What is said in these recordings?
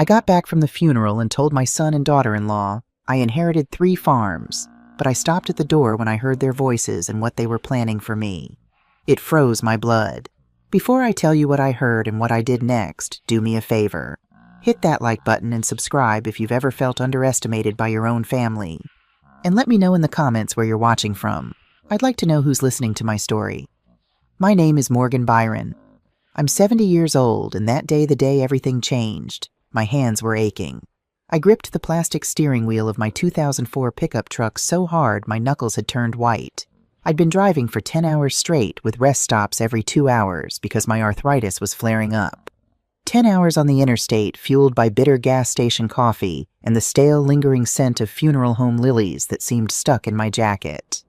I got back from the funeral and told my son and daughter-in-law I inherited 3 farms, but I stopped at the door when I heard their voices and what they were planning for me. It froze my blood. Before I tell you what I heard and what I did next, do me a favor. Hit that like button and subscribe if you've ever felt underestimated by your own family. And let me know in the comments where you're watching from. I'd like to know who's listening to my story. My name is Morgan Byron. I'm 70 years old, and that day, the day everything changed, my hands were aching. I gripped the plastic steering wheel of my 2004 pickup truck so hard my knuckles had turned white. I'd been driving for 10 hours straight with rest stops every 2 hours because my arthritis was flaring up. 10 hours on the interstate fueled by bitter gas station coffee and the stale, lingering scent of funeral home lilies that seemed stuck in my jacket.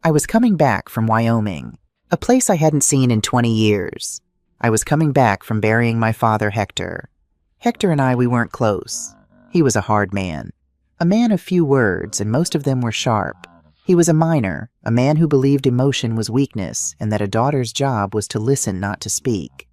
I was coming back from Wyoming, a place I hadn't seen in 20 years. I was coming back from burying my father, Hector. Hector and we weren't close. He was a hard man. A man of few words, and most of them were sharp. He was a miner, a man who believed emotion was weakness and that a daughter's job was to listen, not to speak.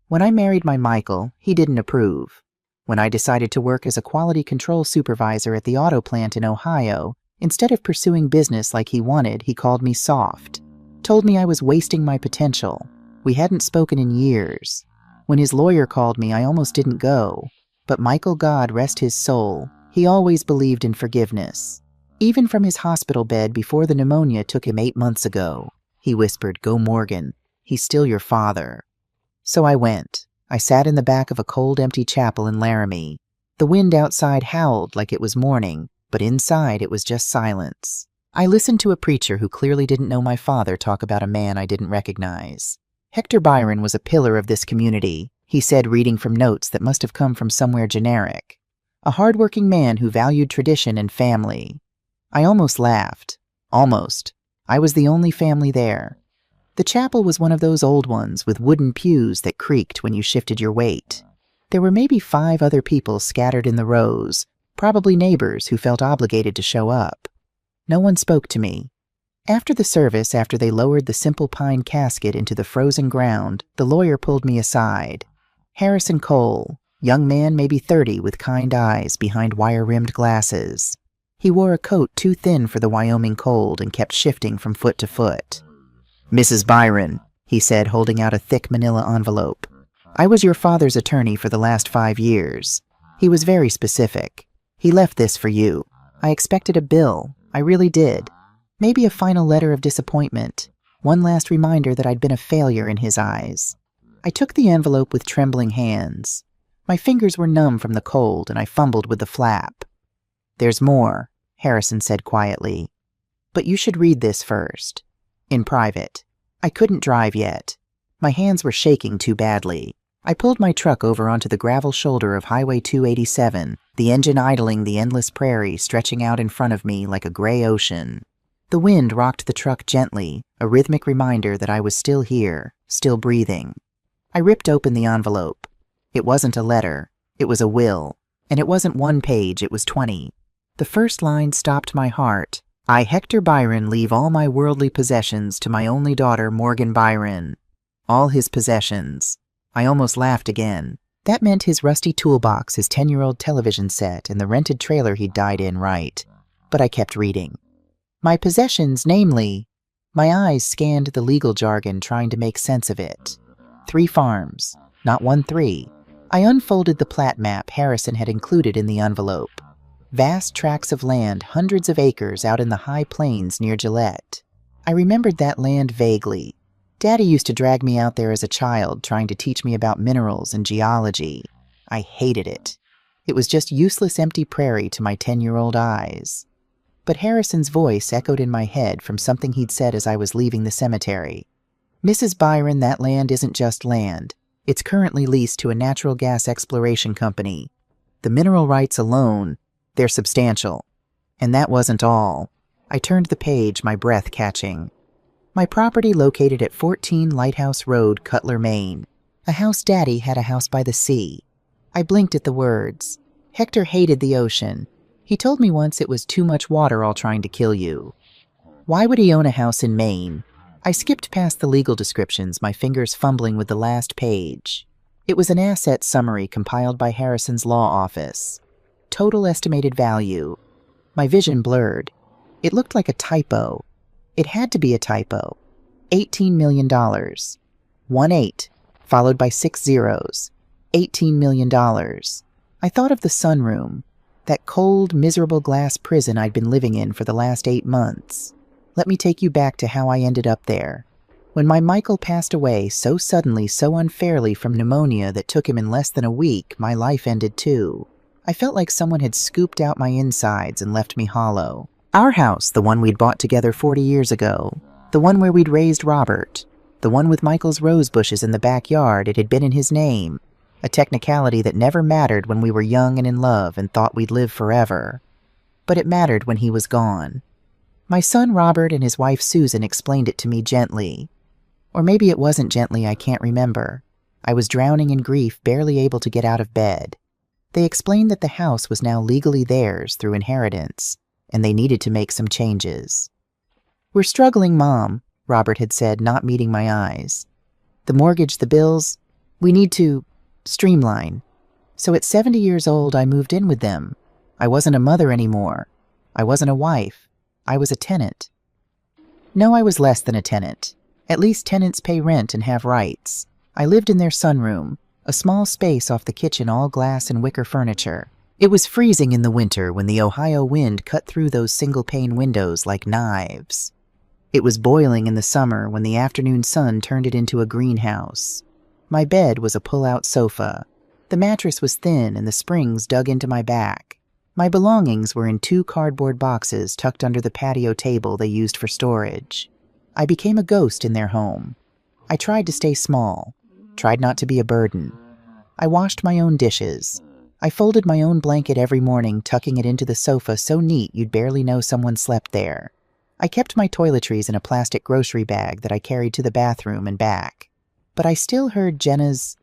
When I married my Michael, he didn't approve. When I decided to work as a quality control supervisor at the auto plant in Ohio, instead of pursuing business like he wanted, he called me soft. Told me I was wasting my potential. We hadn't spoken in years. When his lawyer called me, I almost didn't go. But Michael, God rest his soul, he always believed in forgiveness. Even from his hospital bed before the pneumonia took him 8 months ago, he whispered, "Go, Morgan. He's still your father." So I went. I sat in the back of a cold, empty chapel in Laramie. The wind outside howled like it was morning, but inside it was just silence. I listened to a preacher who clearly didn't know my father talk about a man I didn't recognize. Hector Byron was a pillar of this community, he said, reading from notes that must have come from somewhere generic. A hard-working man who valued tradition and family. I almost laughed. Almost. I was the only family there. The chapel was one of those old ones with wooden pews that creaked when you shifted your weight. There were maybe 5 other people scattered in the rows, probably neighbors who felt obligated to show up. No one spoke to me. After the service, after they lowered the simple pine casket into the frozen ground, the lawyer pulled me aside. Harrison Cole, young man maybe 30 with kind eyes behind wire-rimmed glasses. He wore a coat too thin for the Wyoming cold and kept shifting from foot to foot. "Mrs. Byron," he said, holding out a thick manila envelope. "I was your father's attorney for the last 5 years. He was very specific. He left this for you. I expected a bill. I really did. Maybe a final letter of disappointment. One last reminder that I'd been a failure in his eyes." I took the envelope with trembling hands. My fingers were numb from the cold, and I fumbled with the flap. "There's more," Harrison said quietly. "But you should read this first. In private." I couldn't drive yet. My hands were shaking too badly. I pulled my truck over onto the gravel shoulder of Highway 287, the engine idling the endless prairie stretching out in front of me like a gray ocean. The wind rocked the truck gently, a rhythmic reminder that I was still here, still breathing. I ripped open the envelope. It wasn't a letter. It was a will. And it wasn't 1 page, it was 20. The first line stopped my heart. "I, Hector Byron, leave all my worldly possessions to my only daughter, Morgan Byron." All his possessions. I almost laughed again. That meant his rusty toolbox, his 10-year-old television set, and the rented trailer he'd died in, right? But I kept reading. My possessions, namely... My eyes scanned the legal jargon, trying to make sense of it. 3 farms. Not 1-3. I unfolded the plat map Harrison had included in the envelope. Vast tracts of land, hundreds of acres out in the high plains near Gillette. I remembered that land vaguely. Daddy used to drag me out there as a child, trying to teach me about minerals and geology. I hated it. It was just useless empty prairie to my 10-year-old eyes. But Harrison's voice echoed in my head from something he'd said as I was leaving the cemetery. "Mrs. Byron, that land isn't just land. It's currently leased to a natural gas exploration company. The mineral rights alone, they're substantial." And that wasn't all. I turned the page, my breath catching. My property located at 14 Lighthouse Road, Cutler, Maine. A house Daddy had a house by the sea. I blinked at the words. Hector hated the ocean. He told me once it was too much water all trying to kill you. Why would he own a house in Maine? I skipped past the legal descriptions, my fingers fumbling with the last page. It was an asset summary compiled by Harrison's law office. Total estimated value. My vision blurred. It looked like a typo. It had to be a typo. $18 million. 1-8, followed by 6 zeros. $18 million. I thought of the sunroom, that cold, miserable glass prison I'd been living in for the last 8 months. Let me take you back to how I ended up there. When my Michael passed away so suddenly, so unfairly from pneumonia that took him in less than a week, my life ended too. I felt like someone had scooped out my insides and left me hollow. Our house, the one we'd bought together 40 years ago, the one where we'd raised Robert, the one with Michael's rose bushes in the backyard, it had been in his name, a technicality that never mattered when we were young and in love and thought we'd live forever. But it mattered when he was gone. My son Robert and his wife Susan explained it to me gently. Or maybe it wasn't gently, I can't remember. I was drowning in grief, barely able to get out of bed. They explained that the house was now legally theirs through inheritance, and they needed to make some changes. "We're struggling, Mom," Robert had said, not meeting my eyes. "The mortgage, the bills, we need to streamline." So at 70 years old, I moved in with them. I wasn't a mother anymore. I wasn't a wife. I was a tenant. No, I was less than a tenant. At least tenants pay rent and have rights. I lived in their sunroom, a small space off the kitchen, all glass and wicker furniture. It was freezing in the winter when the Ohio wind cut through those single-pane windows like knives. It was boiling in the summer when the afternoon sun turned it into a greenhouse. My bed was a pull-out sofa. The mattress was thin and the springs dug into my back. My belongings were in 2 cardboard boxes tucked under the patio table they used for storage. I became a ghost in their home. I tried to stay small, tried not to be a burden. I washed my own dishes. I folded my own blanket every morning, tucking it into the sofa so neat you'd barely know someone slept there. I kept my toiletries in a plastic grocery bag that I carried to the bathroom and back. But I still heard Susan's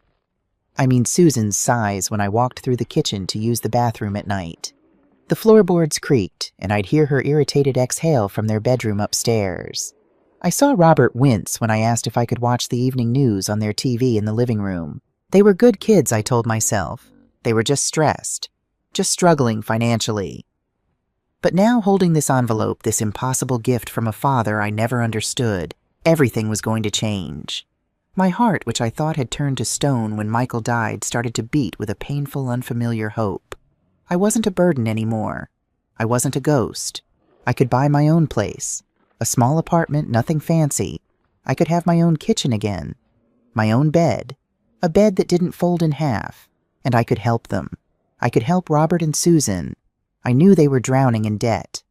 sighs when I walked through the kitchen to use the bathroom at night. The floorboards creaked, and I'd hear her irritated exhale from their bedroom upstairs. I saw Robert wince when I asked if I could watch the evening news on their TV in the living room. They were good kids, I told myself. They were just stressed, just struggling financially. But now, holding this envelope, this impossible gift from a father I never understood, everything was going to change. My heart, which I thought had turned to stone when Michael died, started to beat with a painful, unfamiliar hope. I wasn't a burden anymore. I wasn't a ghost. I could buy my own place. A small apartment, nothing fancy. I could have my own kitchen again. My own bed. A bed that didn't fold in half. And I could help them. I could help Robert and Susan. I knew they were drowning in debt.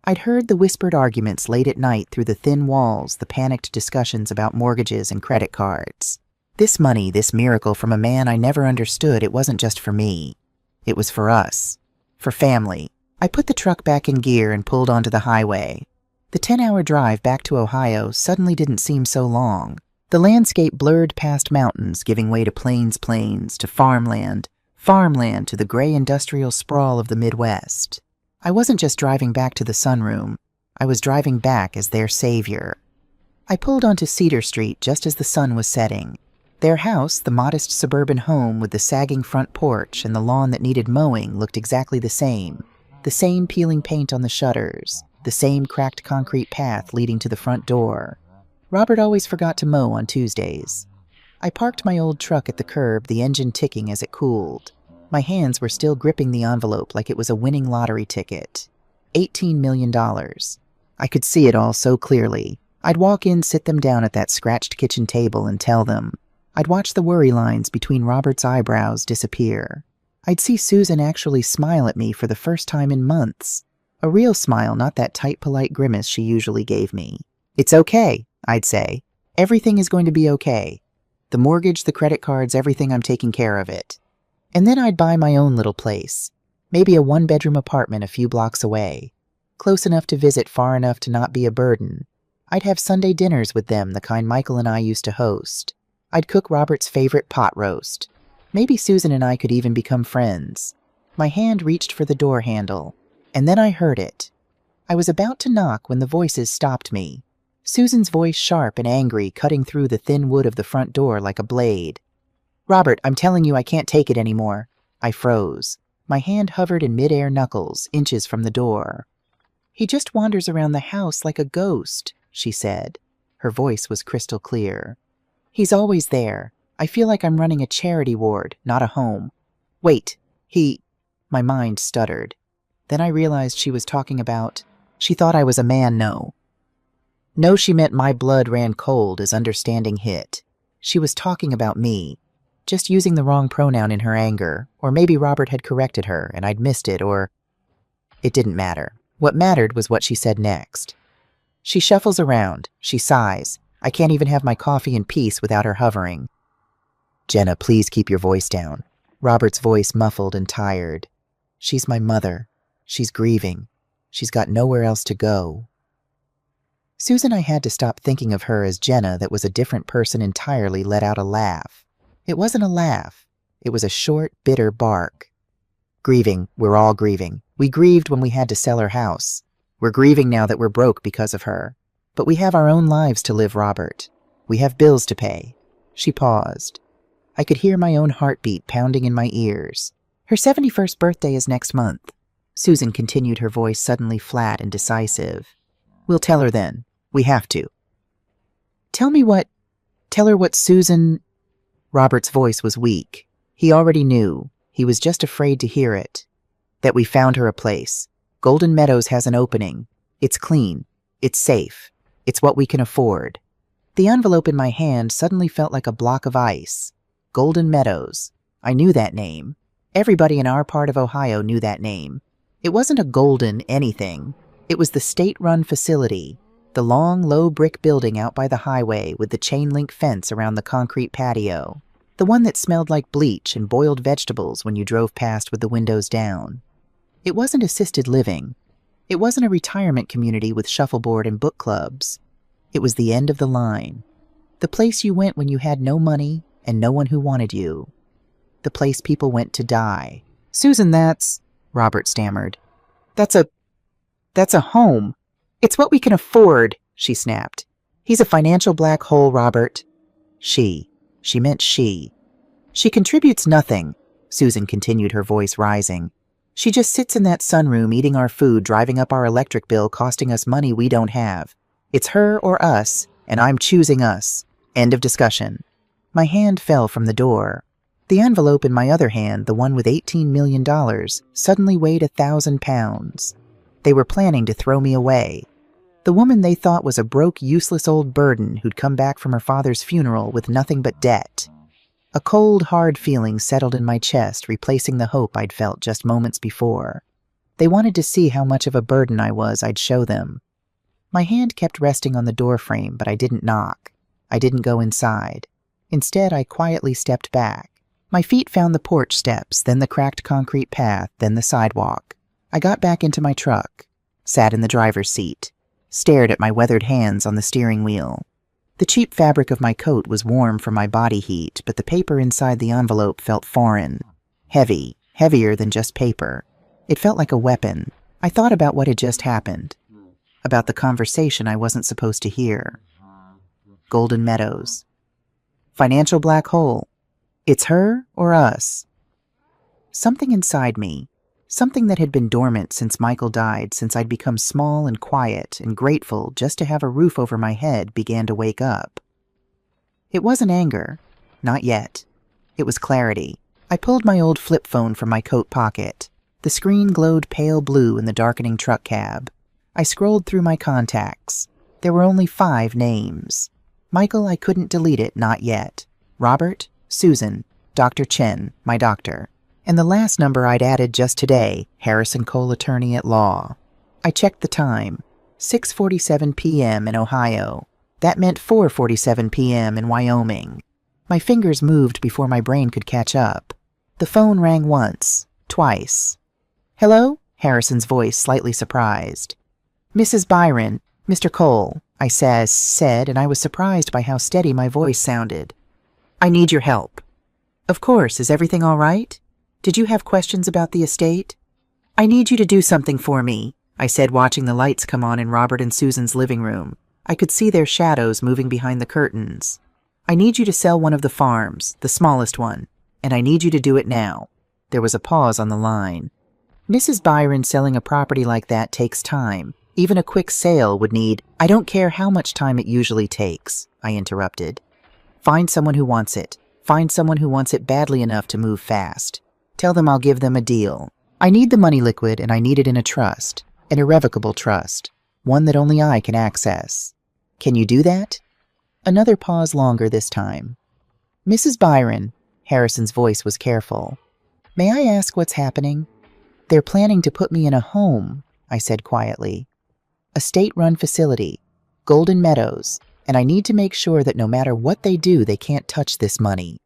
I'd heard the whispered arguments late at night through the thin walls, the panicked discussions about mortgages and credit cards. This money, this miracle from a man I never understood, it wasn't just for me. It was for us. For family. I put the truck back in gear and pulled onto the highway. The 10-hour drive back to Ohio suddenly didn't seem so long. The landscape blurred past mountains, giving way to plains, to farmland to the gray industrial sprawl of the Midwest. I wasn't just driving back to the sunroom. I was driving back as their savior. I pulled onto Cedar Street just as the sun was setting. Their house, the modest suburban home with the sagging front porch and the lawn that needed mowing, looked exactly the same. The same peeling paint on the shutters. The same cracked concrete path leading to the front door. Robert always forgot to mow on Tuesdays. I parked my old truck at the curb, the engine ticking as it cooled. My hands were still gripping the envelope like it was a winning lottery ticket. $18 million. I could see it all so clearly. I'd walk in, sit them down at that scratched kitchen table and tell them. I'd watch the worry lines between Robert's eyebrows disappear. I'd see Susan actually smile at me for the first time in months. A real smile, not that tight, polite grimace she usually gave me. "It's okay," I'd say. "Everything is going to be okay. The mortgage, the credit cards, everything, I'm taking care of it." And then I'd buy my own little place. Maybe a 1-bedroom apartment a few blocks away. Close enough to visit, far enough to not be a burden. I'd have Sunday dinners with them, the kind Michael and I used to host. I'd cook Robert's favorite pot roast. Maybe Susan and I could even become friends. My hand reached for the door handle. And then I heard it. I was about to knock when the voices stopped me. Susan's voice, sharp and angry, cutting through the thin wood of the front door like a blade. Robert, I'm telling you I can't take it anymore. I froze. My hand hovered in mid-air knuckles, inches from the door. He just wanders around the house like a ghost, she said. Her voice was crystal clear. He's always there. I feel like I'm running a charity ward, not a home. Wait, My mind stuttered. Then I realized she was talking about... She thought I was a man, no. No, she meant my blood ran cold as understanding hit. She was talking about me, just using the wrong pronoun in her anger, or maybe Robert had corrected her and I'd missed it, or... It didn't matter. What mattered was what she said next. She shuffles around. She sighs. I can't even have my coffee in peace without her hovering. Jenna, please keep your voice down. Robert's voice muffled and tired. She's my mother. She's grieving. She's got nowhere else to go. Susan, I had to stop thinking of her as Jenna that was a different person entirely, let out a laugh. It wasn't a laugh. It was a short, bitter bark. Grieving. We're all grieving. We grieved when we had to sell our house. We're grieving now that we're broke because of her. But we have our own lives to live, Robert. We have bills to pay. She paused. I could hear my own heartbeat pounding in my ears. Her 71st birthday is next month. Susan continued, her voice suddenly flat and decisive. We'll tell her then. We have to. Tell her what Susan... Robert's voice was weak. He already knew. He was just afraid to hear it. That we found her a place. Golden Meadows has an opening. It's clean. It's safe. It's what we can afford. The envelope in my hand suddenly felt like a block of ice. Golden Meadows. I knew that name. Everybody in our part of Ohio knew that name. It wasn't a golden anything. It was the state-run facility, the long, low brick building out by the highway with the chain-link fence around the concrete patio, the one that smelled like bleach and boiled vegetables when you drove past with the windows down. It wasn't assisted living. It wasn't a retirement community with shuffleboard and book clubs. It was the end of the line. The place you went when you had no money and no one who wanted you. The place people went to die. Susan, that's... Robert stammered. That's a home. It's what we can afford, she snapped. He's a financial black hole, Robert. She meant she. She contributes nothing, Susan continued, her voice rising. She just sits in that sunroom eating our food, driving up our electric bill, costing us money we don't have. It's her or us, and I'm choosing us. End of discussion. My hand fell from the door. The envelope in my other hand, the one with $18 million, suddenly weighed 1,000 pounds. They were planning to throw me away. The woman they thought was a broke, useless old burden who'd come back from her father's funeral with nothing but debt. A cold, hard feeling settled in my chest, replacing the hope I'd felt just moments before. They wanted to see how much of a burden I was. I'd show them. My hand kept resting on the doorframe, but I didn't knock. I didn't go inside. Instead, I quietly stepped back. My feet found the porch steps, then the cracked concrete path, then the sidewalk. I got back into my truck, sat in the driver's seat, stared at my weathered hands on the steering wheel. The cheap fabric of my coat was warm from my body heat, but the paper inside the envelope felt foreign. Heavy, heavier than just paper. It felt like a weapon. I thought about what had just happened. About the conversation I wasn't supposed to hear. Golden Meadows. Financial black hole. It's her or us. Something inside me, something that had been dormant since Michael died, since I'd become small and quiet and grateful just to have a roof over my head, began to wake up. It wasn't anger. Not yet. It was clarity. I pulled my old flip phone from my coat pocket. The screen glowed pale blue in the darkening truck cab. I scrolled through my contacts. There were only 5 names. Michael, I couldn't delete it, not yet. Robert, Susan, Dr. Chen, my doctor. And the last number I'd added just today, Harrison Cole, attorney at law. I checked the time. 6:47 p.m. in Ohio. That meant 4:47 p.m. in Wyoming. My fingers moved before my brain could catch up. The phone rang once, twice. Hello? Harrison's voice, slightly surprised. Mrs. Byron, Mr. Cole, I said, and I was surprised by how steady my voice sounded. I need your help. Of course, is everything all right? Did you have questions about the estate? I need you to do something for me, I said, watching the lights come on in Robert and Susan's living room. I could see their shadows moving behind the curtains. I need you to sell one of the farms, the smallest one, and I need you to do it now." There was a pause on the line. "Mrs. Byron, selling a property like that takes time. Even a quick sale would need—" "I don't care how much time it usually takes," I interrupted. "Find someone who wants it. Find someone who wants it badly enough to move fast. Tell them I'll give them a deal. I need the money liquid, and I need it in a trust, an irrevocable trust, one that only I can access. Can you do that?" Another pause longer this time. "Mrs. Byron," Harrison's voice was careful, "may I ask what's happening?" "They're planning to put me in a home," I said quietly. "A state-run facility, Golden Meadows, and I need to make sure that no matter what they do, they can't touch this money.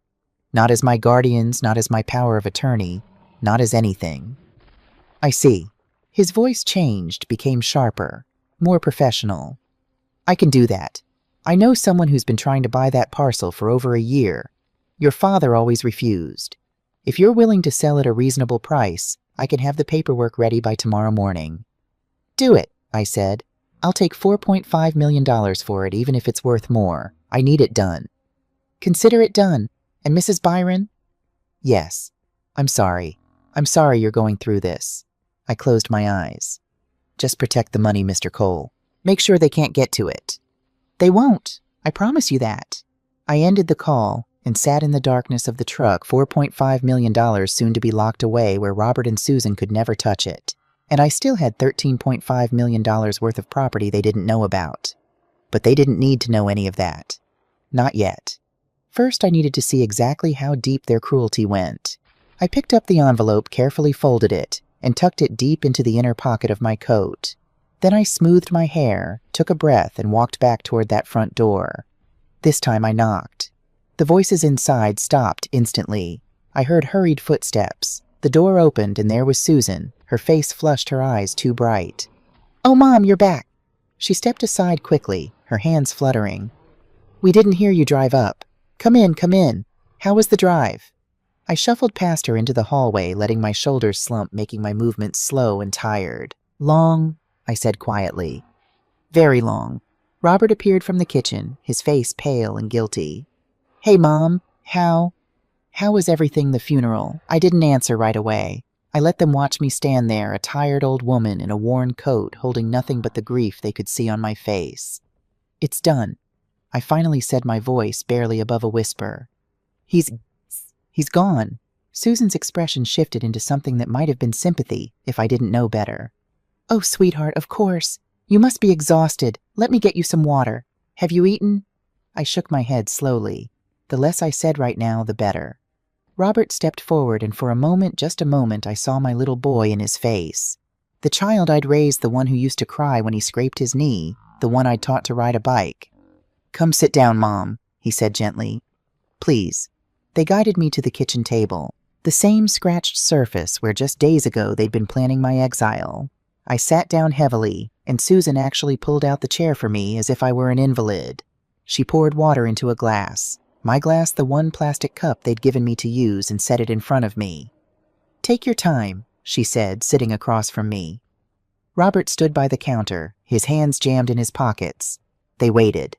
Not as my guardians, not as my power of attorney, not as anything." "I see." His voice changed, became sharper, more professional. "I can do that. I know someone who's been trying to buy that parcel for over a year. Your father always refused. If you're willing to sell at a reasonable price, I can have the paperwork ready by tomorrow morning." "Do it," I said. "I'll take $4.5 million for it, even if it's worth more. I need it done." "Consider it done. And Mrs. Byron?" "Yes. I'm sorry. I'm sorry you're going through this." I closed my eyes. "Just protect the money, Mr. Cole. Make sure they can't get to it." "They won't. I promise you that." I ended the call and sat in the darkness of the truck, $4.5 million soon to be locked away where Robert and Susan could never touch it. And I still had $13.5 million worth of property they didn't know about. But they didn't need to know any of that. Not yet. First, I needed to see exactly how deep their cruelty went. I picked up the envelope, carefully folded it, and tucked it deep into the inner pocket of my coat. Then I smoothed my hair, took a breath, and walked back toward that front door. This time I knocked. The voices inside stopped instantly. I heard hurried footsteps. The door opened, and there was Susan, her face flushed, her eyes too bright. "Oh, Mom, you're back." She stepped aside quickly, her hands fluttering. "We didn't hear you drive up. Come in, come in. How was the drive?" I shuffled past her into the hallway, letting my shoulders slump, making my movements slow and tired. "Long," I said quietly. "Very long." Robert appeared from the kitchen, his face pale and guilty. "Hey, Mom, how was everything the funeral?" I didn't answer right away. I let them watch me stand there, a tired old woman in a worn coat, holding nothing but the grief they could see on my face. "It's done," I finally said, my voice barely above a whisper. He's gone." Susan's expression shifted into something that might have been sympathy if I didn't know better. "Oh, sweetheart, of course. You must be exhausted. Let me get you some water. Have you eaten?" I shook my head slowly. The less I said right now, the better. Robert stepped forward, and for a moment, just a moment, I saw my little boy in his face. The child I'd raised, the one who used to cry when he scraped his knee, the one I'd taught to ride a bike. "Come sit down, Mom," he said gently. "Please." They guided me to the kitchen table, the same scratched surface where just days ago they'd been planning my exile. I sat down heavily, and Susan actually pulled out the chair for me as if I were an invalid. She poured water into a glass. My glass, the one plastic cup they'd given me to use, and set it in front of me. "Take your time," she said, sitting across from me. Robert stood by the counter, his hands jammed in his pockets. They waited.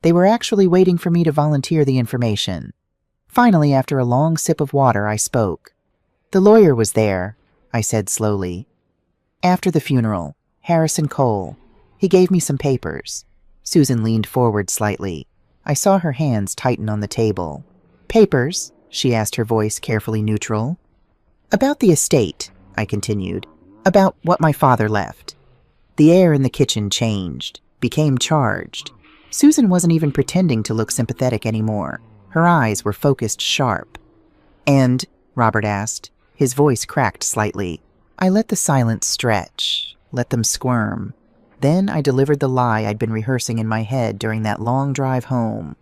They were actually waiting for me to volunteer the information. Finally, after a long sip of water, I spoke. "The lawyer was there," I said slowly. "After the funeral, Harrison Cole. He gave me some papers." Susan leaned forward slightly. I saw her hands tighten on the table. "Papers?" she asked, her voice carefully neutral. "About the estate," I continued. "About what my father left." The air in the kitchen changed, became charged. Susan wasn't even pretending to look sympathetic anymore. Her eyes were focused sharp. "And?" Robert asked. His voice cracked slightly. I let the silence stretch, let them squirm. Then I delivered the lie I'd been rehearsing in my head during that long drive home.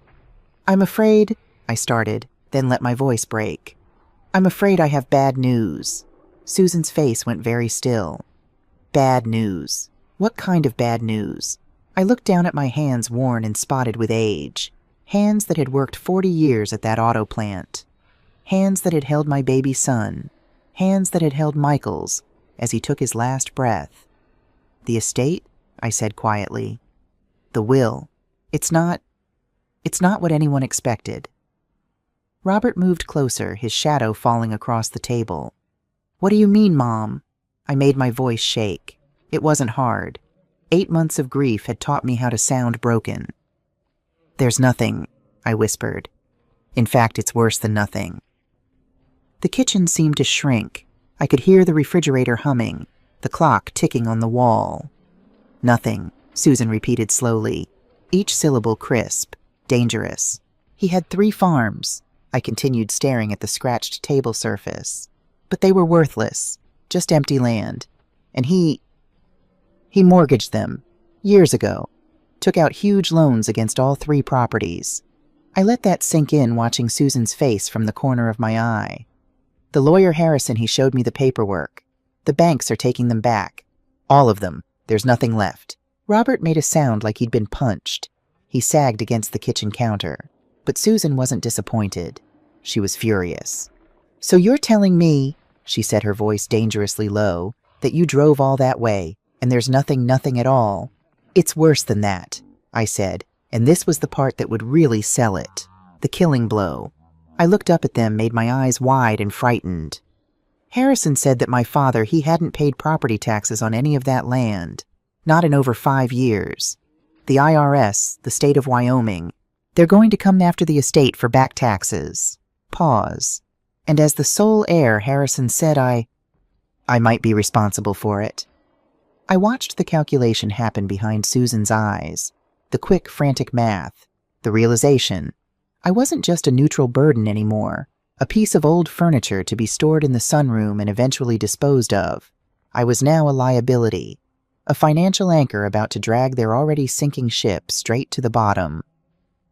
"I'm afraid," I started, then let my voice break. "I'm afraid I have bad news." Susan's face went very still. "Bad news. What kind of bad news?" I looked down at my hands, worn and spotted with age. Hands that had worked 40 years at that auto plant. Hands that had held my baby son. Hands that had held Michael's as he took his last breath. "The estate?" I said quietly. "The will. It's It's not what anyone expected." Robert moved closer, his shadow falling across the table. "What do you mean, Mom?" I made my voice shake. It wasn't hard. 8 months of grief had taught me how to sound broken. "There's nothing," I whispered. "In fact, it's worse than nothing." The kitchen seemed to shrink. I could hear the refrigerator humming, the clock ticking on the wall. "Nothing," Susan repeated slowly, each syllable crisp, dangerous. "He had 3 farms." I continued staring at the scratched table surface. "But they were worthless, just empty land. And he mortgaged them, years ago. Took out huge loans against all 3 properties." I let that sink in, watching Susan's face from the corner of my eye. "The lawyer Harrison, he showed me the paperwork. The banks are taking them back. All of them. There's nothing left." Robert made a sound like he'd been punched. He sagged against the kitchen counter. But Susan wasn't disappointed. She was furious. "So you're telling me," she said, her voice dangerously low, "that you drove all that way, and there's nothing at all?" "It's worse than that," I said, and this was the part that would really sell it. The killing blow. I looked up at them, made my eyes wide and frightened. "Harrison said that my father, he hadn't paid property taxes on any of that land. Not in over 5 years. The IRS, the state of Wyoming, they're going to come after the estate for back taxes." Pause. "And as the sole heir, Harrison said I might be responsible for it." I watched the calculation happen behind Susan's eyes. The quick, frantic math. The realization. I wasn't just a neutral burden anymore. A piece of old furniture to be stored in the sunroom and eventually disposed of. I was now a liability. A financial anchor about to drag their already sinking ship straight to the bottom.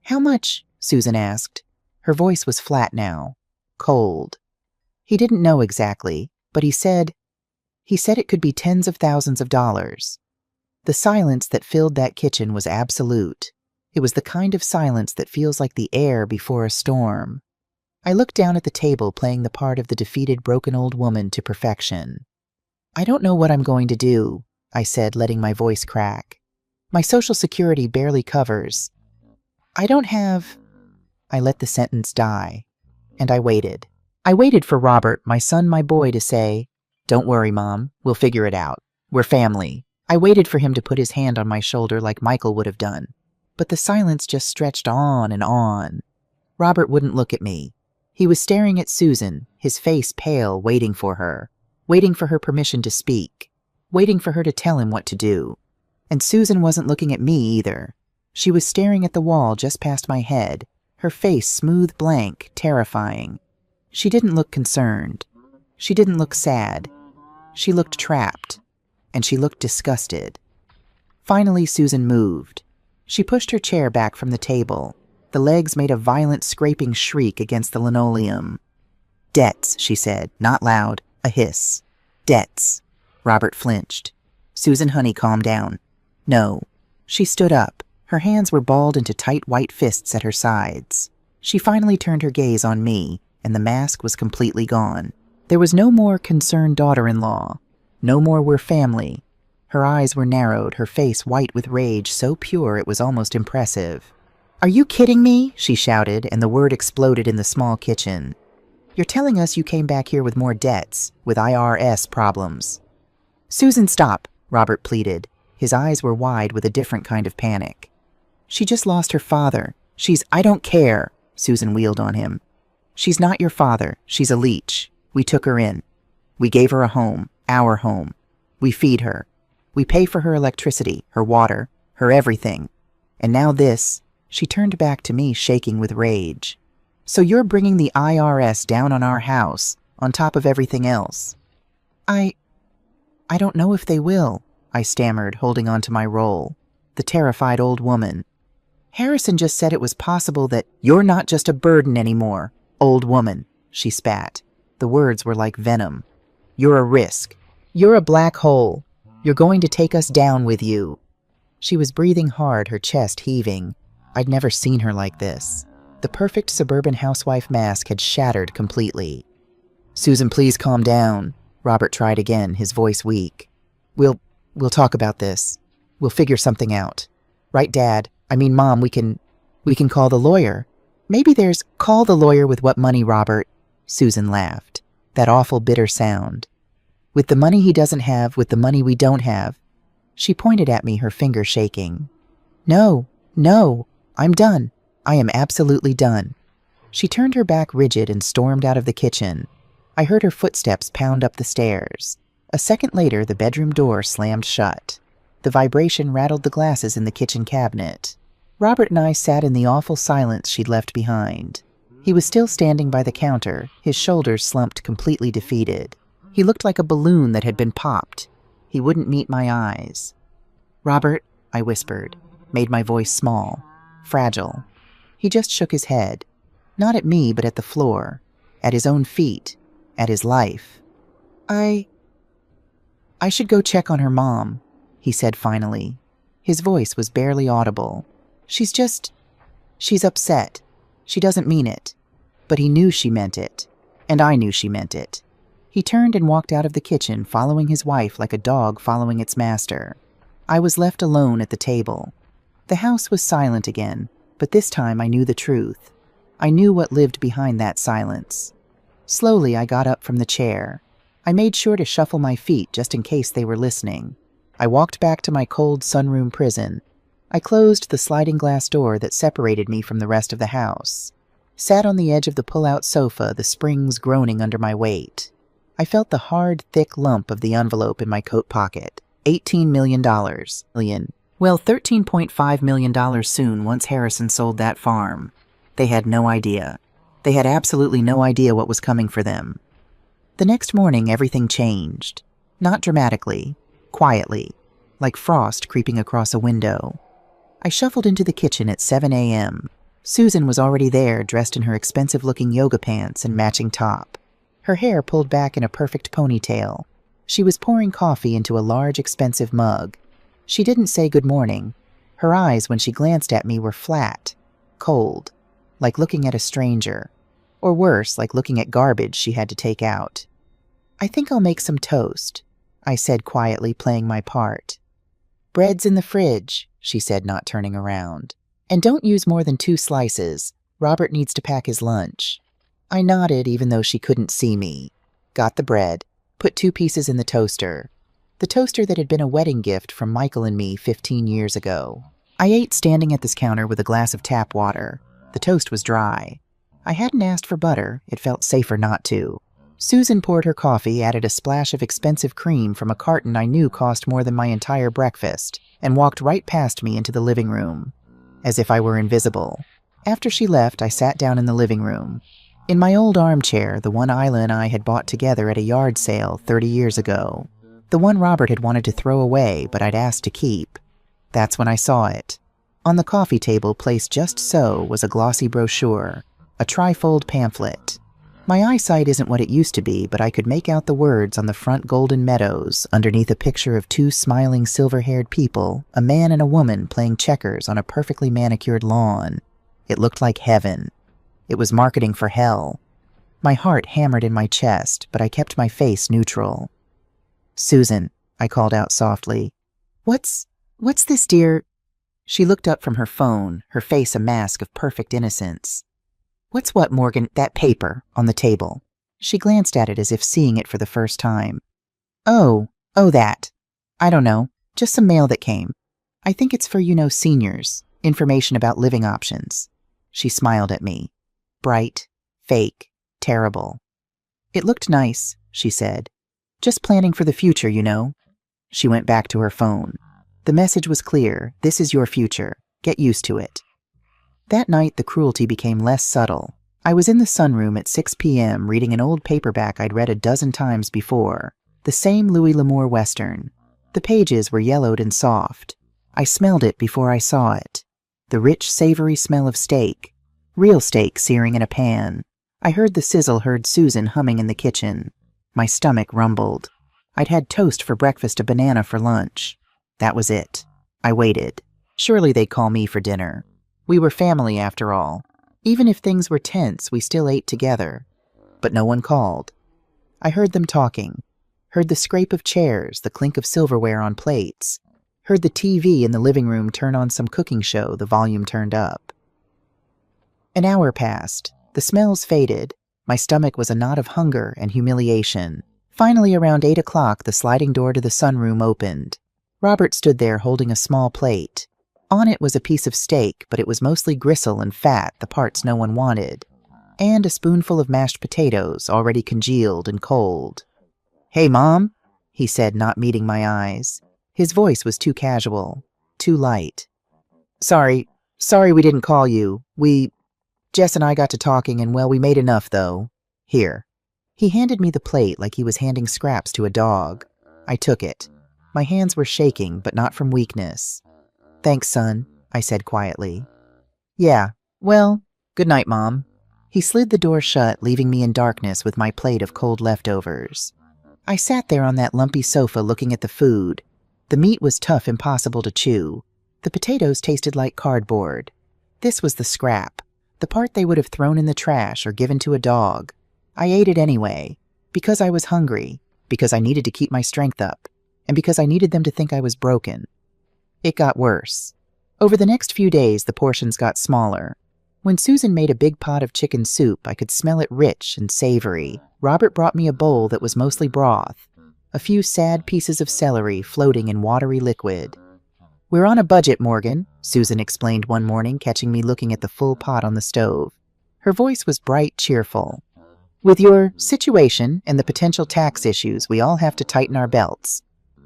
"How much?" Susan asked. Her voice was flat now. Cold. He didn't know exactly, but he said it could be tens of thousands of dollars. The silence that filled that kitchen was absolute. It was the kind of silence that feels like the air before a storm. I looked down at the table, playing the part of the defeated, broken old woman to perfection. "I don't know what I'm going to do," I said, letting my voice crack. "My Social Security barely covers. I don't have—" I let the sentence die. And I waited. I waited for Robert, my son, my boy, to say, "Don't worry, Mom. We'll figure it out. We're family." I waited for him to put his hand on my shoulder like Michael would have done. But the silence just stretched on and on. Robert wouldn't look at me. He was staring at Susan, his face pale, waiting for her permission to speak, waiting for her to tell him what to do. And Susan wasn't looking at me either. She was staring at the wall just past my head, her face smooth, blank, terrifying. She didn't look concerned. She didn't look sad. She looked trapped. And she looked disgusted. Finally, Susan moved. She pushed her chair back from the table. The legs made a violent scraping shriek against the linoleum. "Debts," she said, not loud, a hiss. "Debts." Robert flinched. "Susan, honey, calm down." "No." She stood up. Her hands were balled into tight white fists at her sides. She finally turned her gaze on me, and the mask was completely gone. There was no more concerned daughter-in-law. No more "we're family." Her eyes were narrowed, her face white with rage, so pure it was almost impressive. "Are you kidding me?" she shouted, and the word exploded in the small kitchen. "You're telling us you came back here with more debts, with IRS problems." "Susan, stop," Robert pleaded. His eyes were wide with a different kind of panic. "She just lost her father. I don't care," Susan wheeled on him. "She's not your father. She's a leech. We took her in. We gave her a home. Our home. We feed her. We pay for her electricity, her water, her everything. And now this." She turned back to me, shaking with rage. "So you're bringing the IRS down on our house, on top of everything else?" I don't know if they will," I stammered, holding on to my roll. The terrified old woman. "Harrison just said it was possible that—" "You're not just a burden anymore, old woman," she spat. The words were like venom. "You're a risk. You're a black hole. You're going to take us down with you." She was breathing hard, her chest heaving. I'd never seen her like this. The perfect suburban housewife mask had shattered completely. "Susan, please calm down." Robert tried again, his voice weak. We'll talk about this. We'll figure something out. Right, Dad? I mean, Mom, we can We can call the lawyer. Maybe there's call the lawyer with what money, Robert? Susan laughed. That awful bitter sound. With the money he doesn't have, with the money we don't have. She pointed at me, her finger shaking. No, I'm done. I am absolutely done. She turned her back rigid and stormed out of the kitchen. I heard her footsteps pound up the stairs. A second later, the bedroom door slammed shut. The vibration rattled the glasses in the kitchen cabinet. Robert and I sat in the awful silence she'd left behind. He was still standing by the counter, his shoulders slumped, completely defeated. He looked like a balloon that had been popped. He wouldn't meet my eyes. "Robert," I whispered, made my voice small, fragile. He just shook his head, not at me but at the floor, at his own feet, at his life. I should go check on her mom," he said finally. His voice was barely audible. She's upset. She doesn't mean it." But he knew she meant it, and I knew she meant it. He turned and walked out of the kitchen, following his wife like a dog following its master. I was left alone at the table. The house was silent again, but this time I knew the truth. I knew what lived behind that silence. Slowly, I got up from the chair. I made sure to shuffle my feet just in case they were listening. I walked back to my cold sunroom prison. I closed the sliding glass door that separated me from the rest of the house. Sat on the edge of the pull-out sofa, the springs groaning under my weight. I felt the hard, thick lump of the envelope in my coat pocket. $18 million. Well, $13.5 million soon once Harrison sold that farm. They had no idea. They had absolutely no idea what was coming for them. The next morning, everything changed. Not dramatically, quietly, like frost creeping across a window. I shuffled into the kitchen at 7 a.m. Susan was already there, dressed in her expensive-looking yoga pants and matching top. Her hair pulled back in a perfect ponytail. She was pouring coffee into a large, expensive mug. She didn't say good morning. Her eyes, when she glanced at me, were flat, cold, like looking at a stranger. Or worse, like looking at garbage she had to take out. "I think I'll make some toast," I said quietly, playing my part. "Bread's in the fridge," she said, not turning around. "And don't use more than 2 slices. Robert needs to pack his lunch." I nodded, even though she couldn't see me. Got the bread, put 2 pieces in the toaster that had been a wedding gift from Michael and me 15 years ago. I ate standing at this counter with a glass of tap water. The toast was dry. I hadn't asked for butter. It felt safer not to. Susan poured her coffee, added a splash of expensive cream from a carton I knew cost more than my entire breakfast, and walked right past me into the living room, as if I were invisible. After she left, I sat down in the living room. In my old armchair, the one Isla and I had bought together at a yard sale 30 years ago. The one Robert had wanted to throw away, but I'd asked to keep. That's when I saw it. On the coffee table, placed just so, was a glossy brochure, a trifold pamphlet. My eyesight isn't what it used to be, but I could make out the words on the front golden meadows, underneath a picture of 2 smiling silver-haired people, a man and a woman playing checkers on a perfectly manicured lawn. It looked like heaven. It was marketing for hell. My heart hammered in my chest, but I kept my face neutral. "Susan," I called out softly. What's this, dear?" She looked up from her phone, her face a mask of perfect innocence. "What's what, Morgan?" "That paper on the table." She glanced at it as if seeing it for the first time. Oh, that. I don't know. Just some mail that came. I think it's for, seniors. Information about living options." She smiled at me. Bright, fake, terrible. "It looked nice," she said. "Just planning for the future, She went back to her phone. The message was clear. This is your future. Get used to it. That night, the cruelty became less subtle. I was in the sunroom at 6 p.m. reading an old paperback I'd read a dozen times before. The same Louis L'Amour Western. The pages were yellowed and soft. I smelled it before I saw it. The rich, savory smell of steak. Real steak searing in a pan. I heard the sizzle, heard Susan humming in the kitchen. My stomach rumbled. I'd had toast for breakfast, a banana for lunch. That was it. I waited. Surely they'd call me for dinner. We were family, after all. Even if things were tense, we still ate together. But no one called. I heard them talking. Heard the scrape of chairs, the clink of silverware on plates. Heard the TV in the living room turn on some cooking show, the volume turned up. An hour passed. The smells faded. My stomach was a knot of hunger and humiliation. Finally, around 8 o'clock, the sliding door to the sunroom opened. Robert stood there holding a small plate. On it was a piece of steak, but it was mostly gristle and fat, the parts no one wanted, and a spoonful of mashed potatoes, already congealed and cold. "Hey, Mom," he said, not meeting my eyes. His voice was too casual, too light. Sorry we didn't call you. Jess and I got to talking and, well, we made enough, though. Here." He handed me the plate like he was handing scraps to a dog. I took it. My hands were shaking, but not from weakness. "Thanks, son," I said quietly. "Yeah, well, good night, Mom." He slid the door shut, leaving me in darkness with my plate of cold leftovers. I sat there on that lumpy sofa looking at the food. The meat was tough, impossible to chew. The potatoes tasted like cardboard. This was the scrap, the part they would have thrown in the trash or given to a dog. I ate it anyway, because I was hungry, because I needed to keep my strength up, and because I needed them to think I was broken. It got worse. Over the next few days, the portions got smaller. When Susan made a big pot of chicken soup, I could smell it rich and savory. Robert brought me a bowl that was mostly broth, a few sad pieces of celery floating in watery liquid. "We're on a budget, Morgan," Susan explained one morning, catching me looking at the full pot on the stove. Her voice was bright, cheerful. "With your situation and the potential tax issues, we all have to tighten our belts.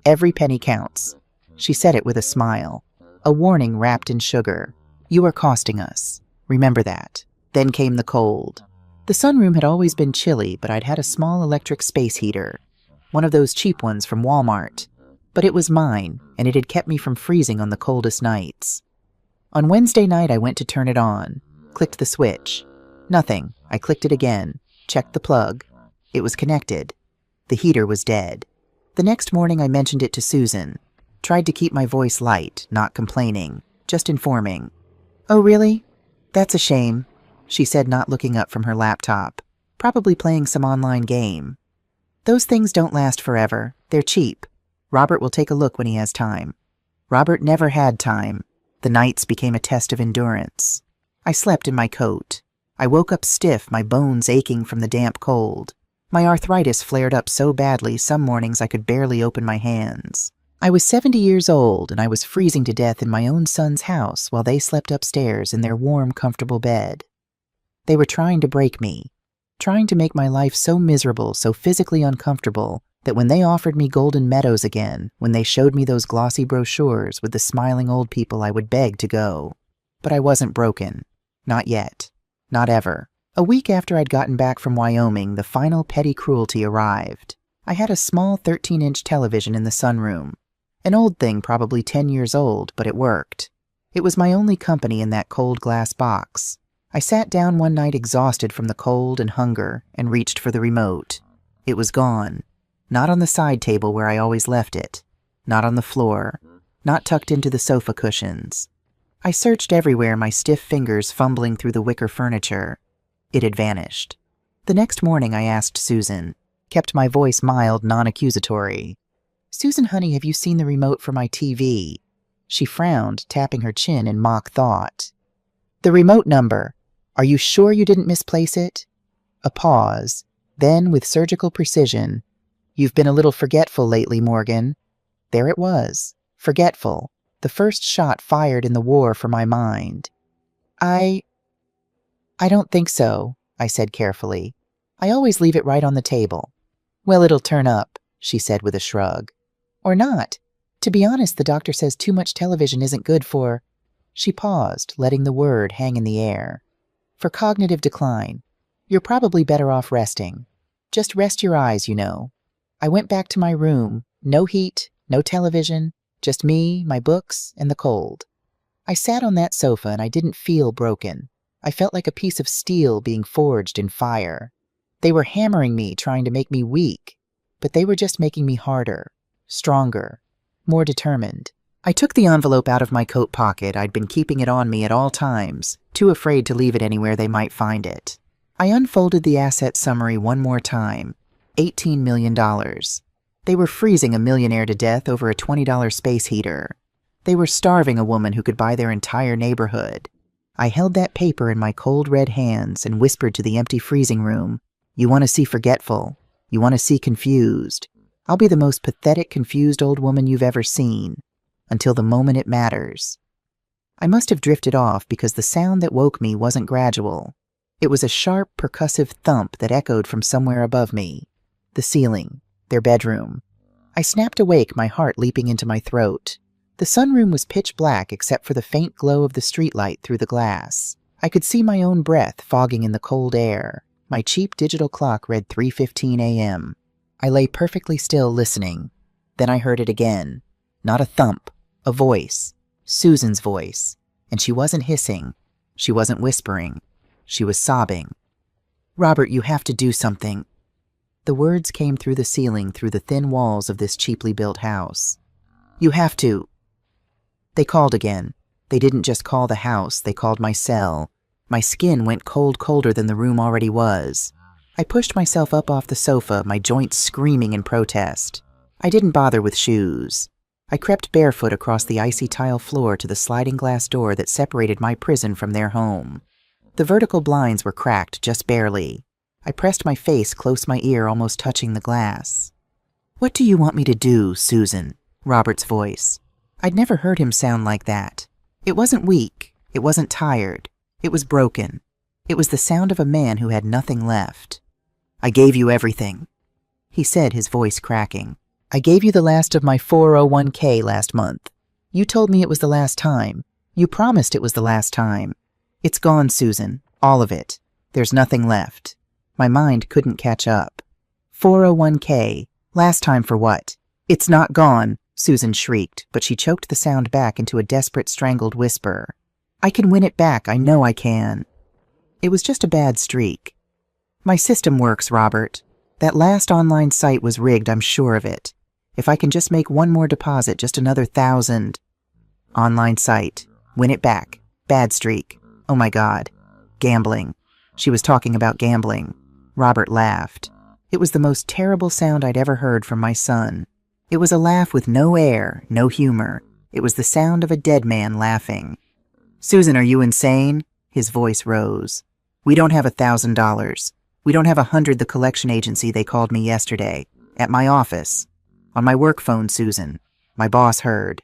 Every penny counts." She said it with a smile, a warning wrapped in sugar. "You are costing us. Remember that." Then came the cold. The sunroom had always been chilly, but I'd had a small electric space heater, one of those cheap ones from Walmart. But it was mine, and it had kept me from freezing on the coldest nights. On Wednesday night, I went to turn it on, clicked the switch. Nothing. I clicked it again, checked the plug. It was connected. The heater was dead. The next morning, I mentioned it to Susan. Tried to keep my voice light, not complaining, just informing. "Oh, really? That's a shame," she said, not looking up from her laptop. "Probably playing some online game. Those things don't last forever. They're cheap. Robert will take a look when he has time." Robert never had time. The nights became a test of endurance. I slept in my coat. I woke up stiff, my bones aching from the damp cold. My arthritis flared up so badly some mornings I could barely open my hands. I was 70 years old, and I was freezing to death in my own son's house while they slept upstairs in their warm, comfortable bed. They were trying to break me, trying to make my life so miserable, so physically uncomfortable, that when they offered me Golden Meadows again, when they showed me those glossy brochures with the smiling old people, I would beg to go. But I wasn't broken. Not yet. Not ever. A week after I'd gotten back from Wyoming, the final petty cruelty arrived. I had a small 13-inch television in the sunroom. An old thing, probably 10 years old, but it worked. It was my only company in that cold glass box. I sat down one night exhausted from the cold and hunger and reached for the remote. It was gone. Not on the side table where I always left it. Not on the floor. Not tucked into the sofa cushions. I searched everywhere, my stiff fingers fumbling through the wicker furniture. It had vanished. The next morning I asked Susan, kept my voice mild, non-accusatory. "Susan, honey, have you seen the remote for my TV?" She frowned, tapping her chin in mock thought. "The remote number. Are you sure you didn't misplace it?" A pause. Then, with surgical precision, "You've been a little forgetful lately, Morgan." There it was. Forgetful. The first shot fired in the war for my mind. I don't think so," I said carefully. "I always leave it right on the table." "Well, it'll turn up," she said with a shrug. "Or not. To be honest, the doctor says too much television isn't good for—" She paused, letting the word hang in the air. "For cognitive decline. You're probably better off resting. Just rest your eyes, you know." I went back to my room. No heat, no television, just me, my books, and the cold. I sat on that sofa and I didn't feel broken. I felt like a piece of steel being forged in fire. They were hammering me, trying to make me weak, but they were just making me harder, stronger, more determined. I took the envelope out of my coat pocket. I'd been keeping it on me at all times, too afraid to leave it anywhere they might find it. I unfolded the asset summary one more time. $18 million. They were freezing a millionaire to death over a $20 space heater. They were starving a woman who could buy their entire neighborhood. I held that paper in my cold red hands and whispered to the empty freezing room, "You want to see forgetful? You want to see confused? I'll be the most pathetic, confused old woman you've ever seen, until the moment it matters." I must have drifted off because the sound that woke me wasn't gradual. It was a sharp, percussive thump that echoed from somewhere above me. The ceiling, their bedroom. I snapped awake, my heart leaping into my throat. The sunroom was pitch black except for the faint glow of the streetlight through the glass. I could see my own breath fogging in the cold air. My cheap digital clock read 3:15 a.m. I lay perfectly still listening. Then I heard it again. Not a thump, a voice. Susan's voice. And she wasn't hissing. She wasn't whispering. She was sobbing. "Robert, you have to do something." The words came through the ceiling, through the thin walls of this cheaply built house. "You have to." They called again. They didn't just call the house, they called my cell. My skin went colder than the room already was. I pushed myself up off the sofa, my joints screaming in protest. I didn't bother with shoes. I crept barefoot across the icy tile floor to the sliding glass door that separated my prison from their home. The vertical blinds were cracked just barely. I pressed my face close my ear, almost touching the glass. "What do you want me to do, Susan?" Robert's voice. I'd never heard him sound like that. It wasn't weak. It wasn't tired. It was broken. It was the sound of a man who had nothing left. "I gave you everything," he said, his voice cracking. "I gave you the last of my 401k last month. You told me it was the last time. You promised it was the last time. It's gone, Susan. All of it. There's nothing left." My mind couldn't catch up. 401k. Last time for what? "It's not gone," Susan shrieked, but she choked the sound back into a desperate, strangled whisper. "I can win it back. I know I can." It was just a bad streak. "My system works, Robert. That last online site was rigged, I'm sure of it. If I can just make one more deposit, just another 1,000. Online site. Win it back. Bad streak. Oh my God. Gambling. She was talking about gambling. Robert laughed. It was the most terrible sound I'd ever heard from my son. It was a laugh with no air, no humor. It was the sound of a dead man laughing. "Susan, are you insane?" His voice rose. "We don't have $1,000. We don't have 100 the collection agency they called me yesterday. At my office. On my work phone, Susan. My boss heard."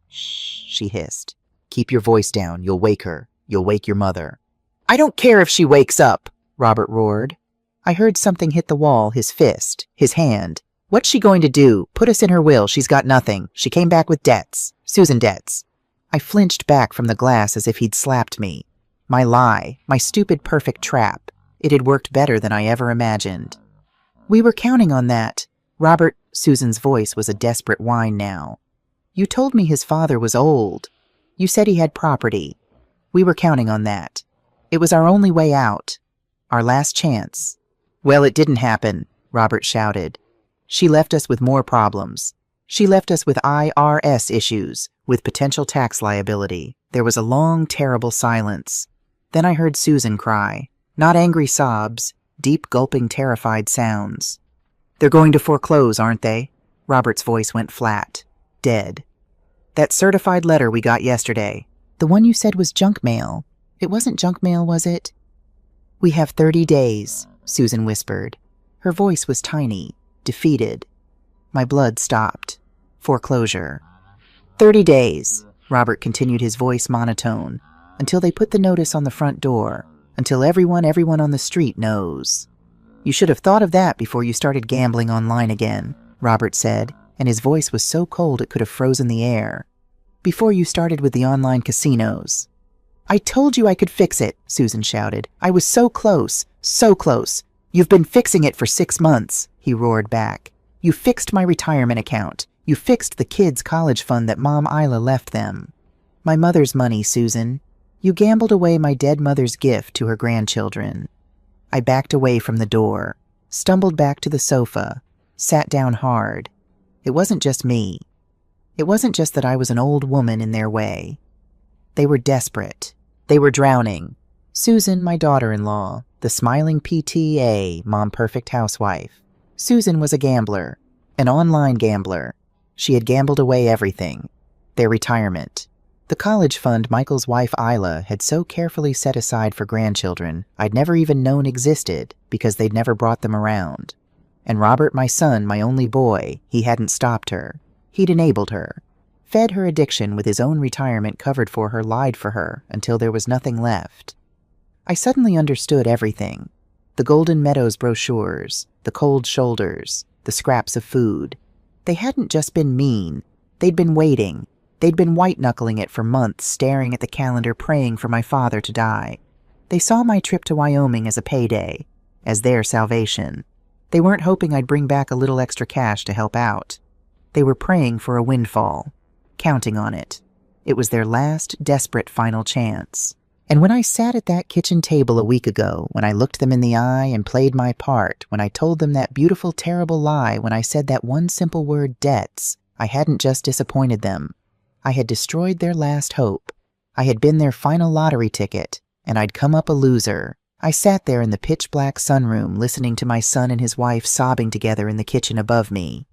"Shh," she hissed. "Keep your voice down. You'll wake her. You'll wake your mother." "I don't care if she wakes up," Robert roared. I heard something hit the wall, his fist, his hand. "What's she going to do? Put us in her will. She's got nothing. She came back with debts. Susan debts." I flinched back from the glass as if he'd slapped me. My lie, my stupid perfect trap. It had worked better than I ever imagined. "We were counting on that." Robert, Susan's voice was a desperate whine now. "You told me his father was old. You said he had property. We were counting on that. It was our only way out. Our last chance." "Well, it didn't happen," Robert shouted. "She left us with more problems. She left us with IRS issues, with potential tax liability." There was a long, terrible silence. Then I heard Susan cry. Not angry sobs, deep, gulping, terrified sounds. "They're going to foreclose, aren't they?" Robert's voice went flat. Dead. "That certified letter we got yesterday. The one you said was junk mail. It wasn't junk mail, was it?" "We have 30 days, Susan whispered. Her voice was tiny, defeated. My blood stopped. Foreclosure. 30 days, Robert continued, his voice monotone, until they put the notice on the front door, until everyone on the street knows. "You should have thought of that before you started gambling online again," Robert said, and his voice was so cold it could have frozen the air. "Before you started with the online casinos." "I told you I could fix it," Susan shouted. "I was so close, so close. You've been fixing it for 6 months, he roared back. "You fixed my retirement account. You fixed the kids' college fund that Mom Isla left them. My mother's money, Susan. You gambled away my dead mother's gift to her grandchildren." I backed away from the door, stumbled back to the sofa, sat down hard. It wasn't just me. It wasn't just that I was an old woman in their way. They were desperate. They were drowning. Susan, my daughter-in-law, the smiling PTA, mom-perfect housewife. Susan was a gambler, an online gambler. She had gambled away everything. Their retirement. The college fund Michael's wife Isla had so carefully set aside for grandchildren I'd never even known existed because they'd never brought them around. And Robert, my son, my only boy, he hadn't stopped her. He'd enabled her. Fed her addiction with his own retirement covered for her, lied for her until there was nothing left. I suddenly understood everything. The Golden Meadows brochures, the cold shoulders, the scraps of food. They hadn't just been mean. They'd been waiting. They'd been white-knuckling it for months, staring at the calendar, praying for my father to die. They saw my trip to Wyoming as a payday, as their salvation. They weren't hoping I'd bring back a little extra cash to help out. They were praying for a windfall, counting on it. It was their last, desperate final chance. And when I sat at that kitchen table a week ago, when I looked them in the eye and played my part, when I told them that beautiful, terrible lie, when I said that one simple word, debts, I hadn't just disappointed them. I had destroyed their last hope. I had been their final lottery ticket, and I'd come up a loser. I sat there in the pitch-black sunroom, listening to my son and his wife sobbing together in the kitchen above me.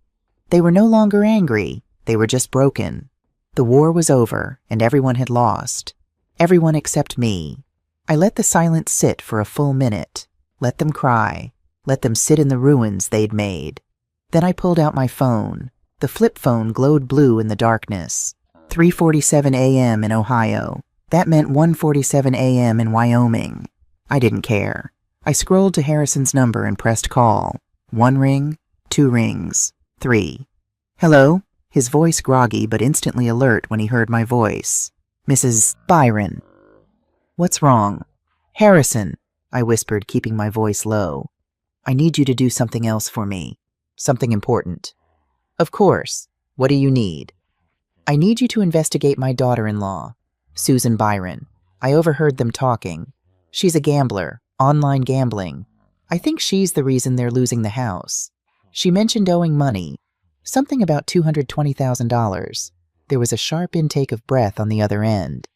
They were no longer angry. They were just broken. The war was over, and everyone had lost. Everyone except me. I let the silence sit for a full minute. Let them cry. Let them sit in the ruins they'd made. Then I pulled out my phone. The flip phone glowed blue in the darkness. 3:47 a.m. in Ohio. That meant 1:47 a.m. in Wyoming. I didn't care. I scrolled to Harrison's number and pressed call. 1 ring, 2 rings, 3. Hello? His voice groggy but instantly alert when he heard my voice. Mrs. Byron. What's wrong? Harrison, I whispered, keeping my voice low. I need you to do something else for me. Something important. Of course. What do you need? I need you to investigate my daughter-in-law, Susan Byron. I overheard them talking. She's a gambler, online gambling. I think she's the reason they're losing the house. She mentioned owing money, something about $220,000. There was a sharp intake of breath on the other end.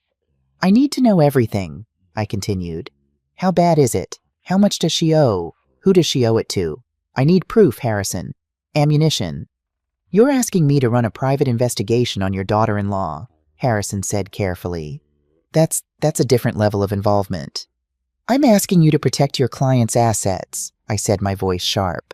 I need to know everything, I continued. How bad is it? How much does she owe? Who does she owe it to? I need proof, Harrison. Ammunition. You're asking me to run a private investigation on your daughter-in-law, Harrison said carefully. That's a different level of involvement. I'm asking you to protect your client's assets, I said, my voice sharp.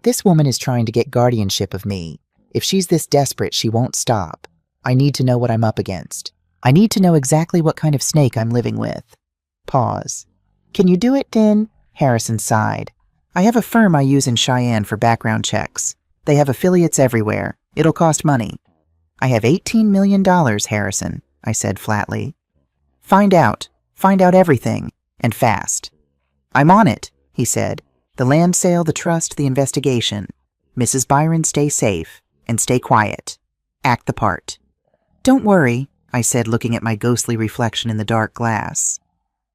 This woman is trying to get guardianship of me. If she's this desperate, she won't stop. I need to know what I'm up against. I need to know exactly what kind of snake I'm living with. Pause. Can you do it, Din? Harrison sighed. I have a firm I use in Cheyenne for background checks. They have affiliates everywhere. It'll cost money. I have $18 million, Harrison, I said flatly. Find out. Find out everything. And fast. I'm on it, he said. The land sale, the trust, the investigation. Mrs. Byron, stay safe. And stay quiet. Act the part. Don't worry, I said, looking at my ghostly reflection in the dark glass.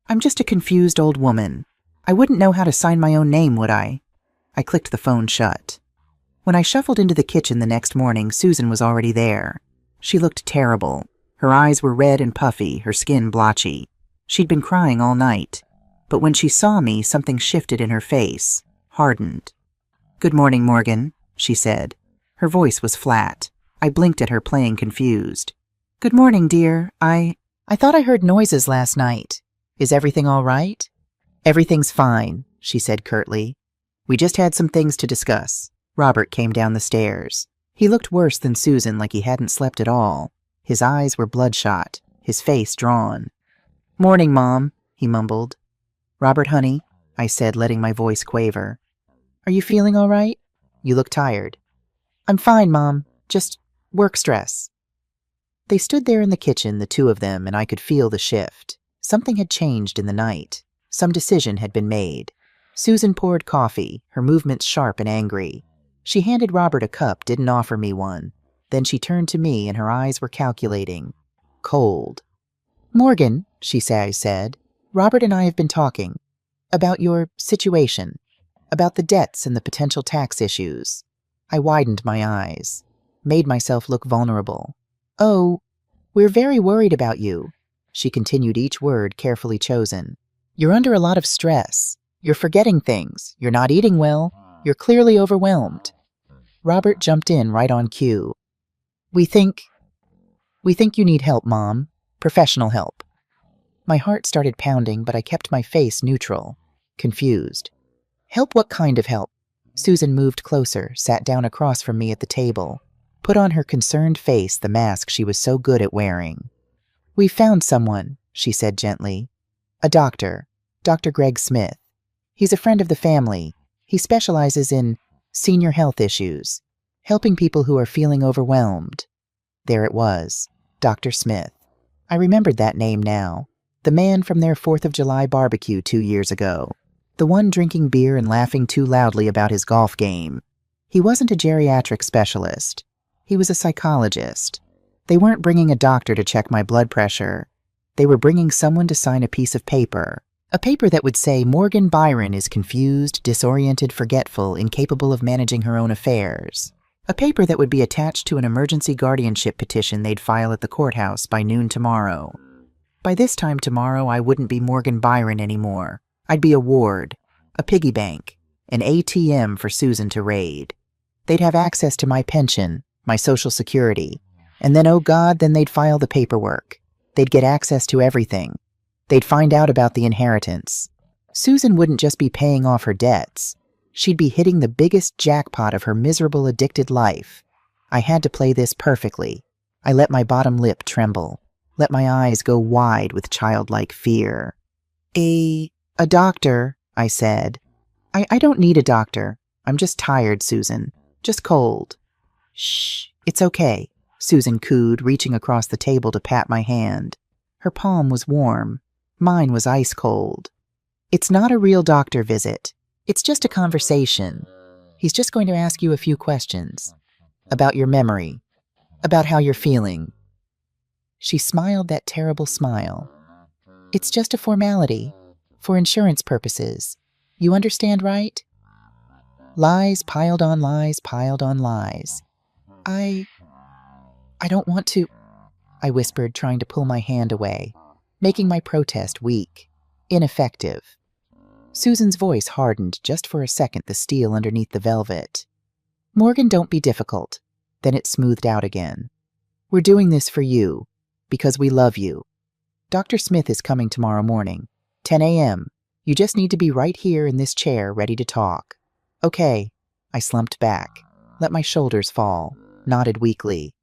I'm just a confused old woman. I wouldn't know how to sign my own name, would I? I clicked the phone shut. When I shuffled into the kitchen the next morning, Susan was already there. She looked terrible. Her eyes were red and puffy, her skin blotchy. She'd been crying all night. But when she saw me, something shifted in her face, hardened. Good morning, Morgan, she said. Her voice was flat. I blinked at her, playing confused. Good morning, dear. I thought I heard noises last night. Is everything all right? Everything's fine, she said curtly. We just had some things to discuss. Robert came down the stairs. He looked worse than Susan, like he hadn't slept at all. His eyes were bloodshot, his face drawn. Morning, Mom, he mumbled. Robert, honey, I said, letting my voice quaver. Are you feeling all right? You look tired. I'm fine, Mom. Just work stress. They stood there in the kitchen, the two of them, and I could feel the shift. Something had changed in the night. Some decision had been made. Susan poured coffee, her movements sharp and angry. She handed Robert a cup, didn't offer me one. Then she turned to me, and her eyes were calculating. Cold. Morgan, she said, Robert and I have been talking. About your situation. About the debts and the potential tax issues. I widened my eyes. Made myself look vulnerable. Oh, we're very worried about you. She continued each word carefully chosen. You're under a lot of stress. You're forgetting things. You're not eating well. You're clearly overwhelmed. Robert jumped in right on cue. We think you need help, Mom. Professional help. My heart started pounding, but I kept my face neutral, confused. Help? What kind of help? Susan moved closer, sat down across from me at the table, put on her concerned face the mask she was so good at wearing. We found someone, she said gently. A doctor, Dr. Greg Smith. He's a friend of the family. He specializes in senior health issues, helping people who are feeling overwhelmed. There it was, Dr. Smith. I remembered that name now. The man from their 4th of July barbecue 2 years ago. The one drinking beer and laughing too loudly about his golf game. He wasn't a geriatric specialist. He was a psychologist. They weren't bringing a doctor to check my blood pressure. They were bringing someone to sign a piece of paper. A paper that would say Morgan Byron is confused, disoriented, forgetful, incapable of managing her own affairs. A paper that would be attached to an emergency guardianship petition they'd file at the courthouse by noon tomorrow. By this time tomorrow, I wouldn't be Morgan Byron anymore. I'd be a ward, a piggy bank, an ATM for Susan to raid. They'd have access to my pension, my Social Security, and then, oh God, then they'd file the paperwork. They'd get access to everything. They'd find out about the inheritance. Susan wouldn't just be paying off her debts. She'd be hitting the biggest jackpot of her miserable, addicted life. I had to play this perfectly. I let my bottom lip tremble, let my eyes go wide with childlike fear. A doctor, I said. I don't need a doctor. I'm just tired, Susan. Just cold. Shh, it's okay, Susan cooed, reaching across the table to pat my hand. Her palm was warm. Mine was ice cold. It's not a real doctor visit. It's just a conversation. He's just going to ask you a few questions. About your memory. About how you're feeling. She smiled that terrible smile. It's just a formality. For insurance purposes. You understand, right? Lies piled on lies piled on lies. I don't want to, I whispered, trying to pull my hand away, making my protest weak, ineffective. Susan's voice hardened just for a second, the steel underneath the velvet. Morgan, don't be difficult. Then it smoothed out again. We're doing this for you, because we love you. Dr. Smith is coming tomorrow morning, 10 a.m. You just need to be right here in this chair, ready to talk. Okay. I slumped back, let my shoulders fall, nodded weakly.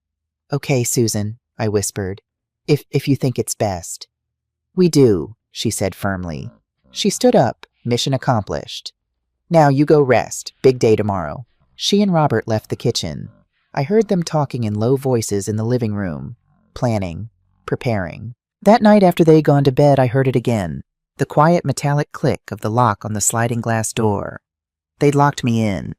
Okay, Susan, I whispered, if you think it's best. We do, she said firmly. She stood up, mission accomplished. Now you go rest, big day tomorrow. She and Robert left the kitchen. I heard them talking in low voices in the living room, planning, preparing. That night after they'd gone to bed, I heard it again, the quiet metallic click of the lock on the sliding glass door. They'd locked me in,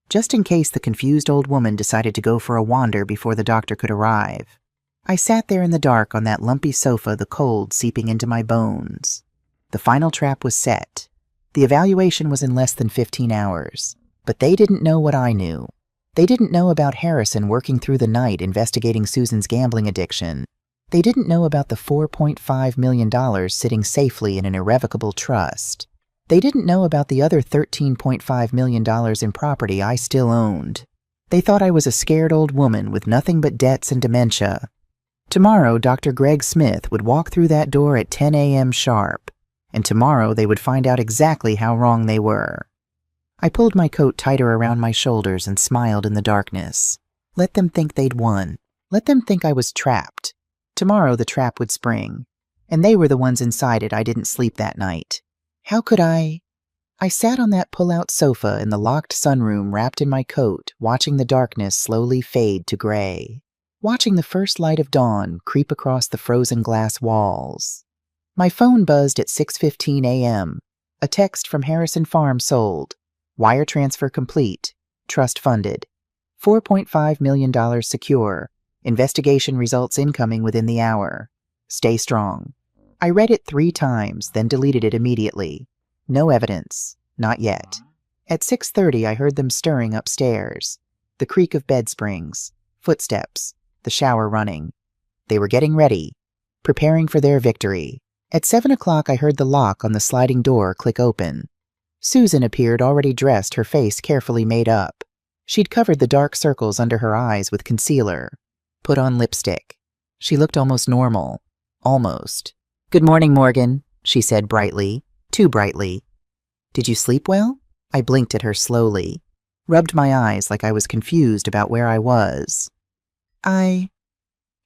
just in case the confused old woman decided to go for a wander before the doctor could arrive. I sat there in the dark on that lumpy sofa, the cold seeping into my bones. The final trap was set. The evaluation was in less than 15 hours. But they didn't know what I knew. They didn't know about Harrison working through the night investigating Susan's gambling addiction. They didn't know about the $4.5 million sitting safely in an irrevocable trust. They didn't know about the other $13.5 million in property I still owned. They thought I was a scared old woman with nothing but debts and dementia. Tomorrow, Dr. Greg Smith would walk through that door at 10 a.m. sharp, and tomorrow they would find out exactly how wrong they were. I pulled my coat tighter around my shoulders and smiled in the darkness. Let them think they'd won. Let them think I was trapped. Tomorrow the trap would spring, and they were the ones inside it. I didn't sleep that night. How could I sat on that pull-out sofa in the locked sunroom, wrapped in my coat, watching the darkness slowly fade to gray, watching the first light of dawn creep across the frozen glass walls. My phone buzzed at 6:15 a.m. A text from Harrison Farm sold. Wire transfer complete. Trust funded. $4.5 million secure. Investigation results incoming within the hour. Stay strong. I read it 3 times, then deleted it immediately. No evidence. Not yet. At 6:30, I heard them stirring upstairs. The creak of bed springs. Footsteps. The shower running. They were getting ready. Preparing for their victory. At 7 o'clock, I heard the lock on the sliding door click open. Susan appeared, already dressed, her face carefully made up. She'd covered the dark circles under her eyes with concealer. Put on lipstick. She looked almost normal. Almost. "Good morning, Morgan," she said brightly, too brightly. "Did you sleep well?" I blinked at her slowly, rubbed my eyes like I was confused about where I was.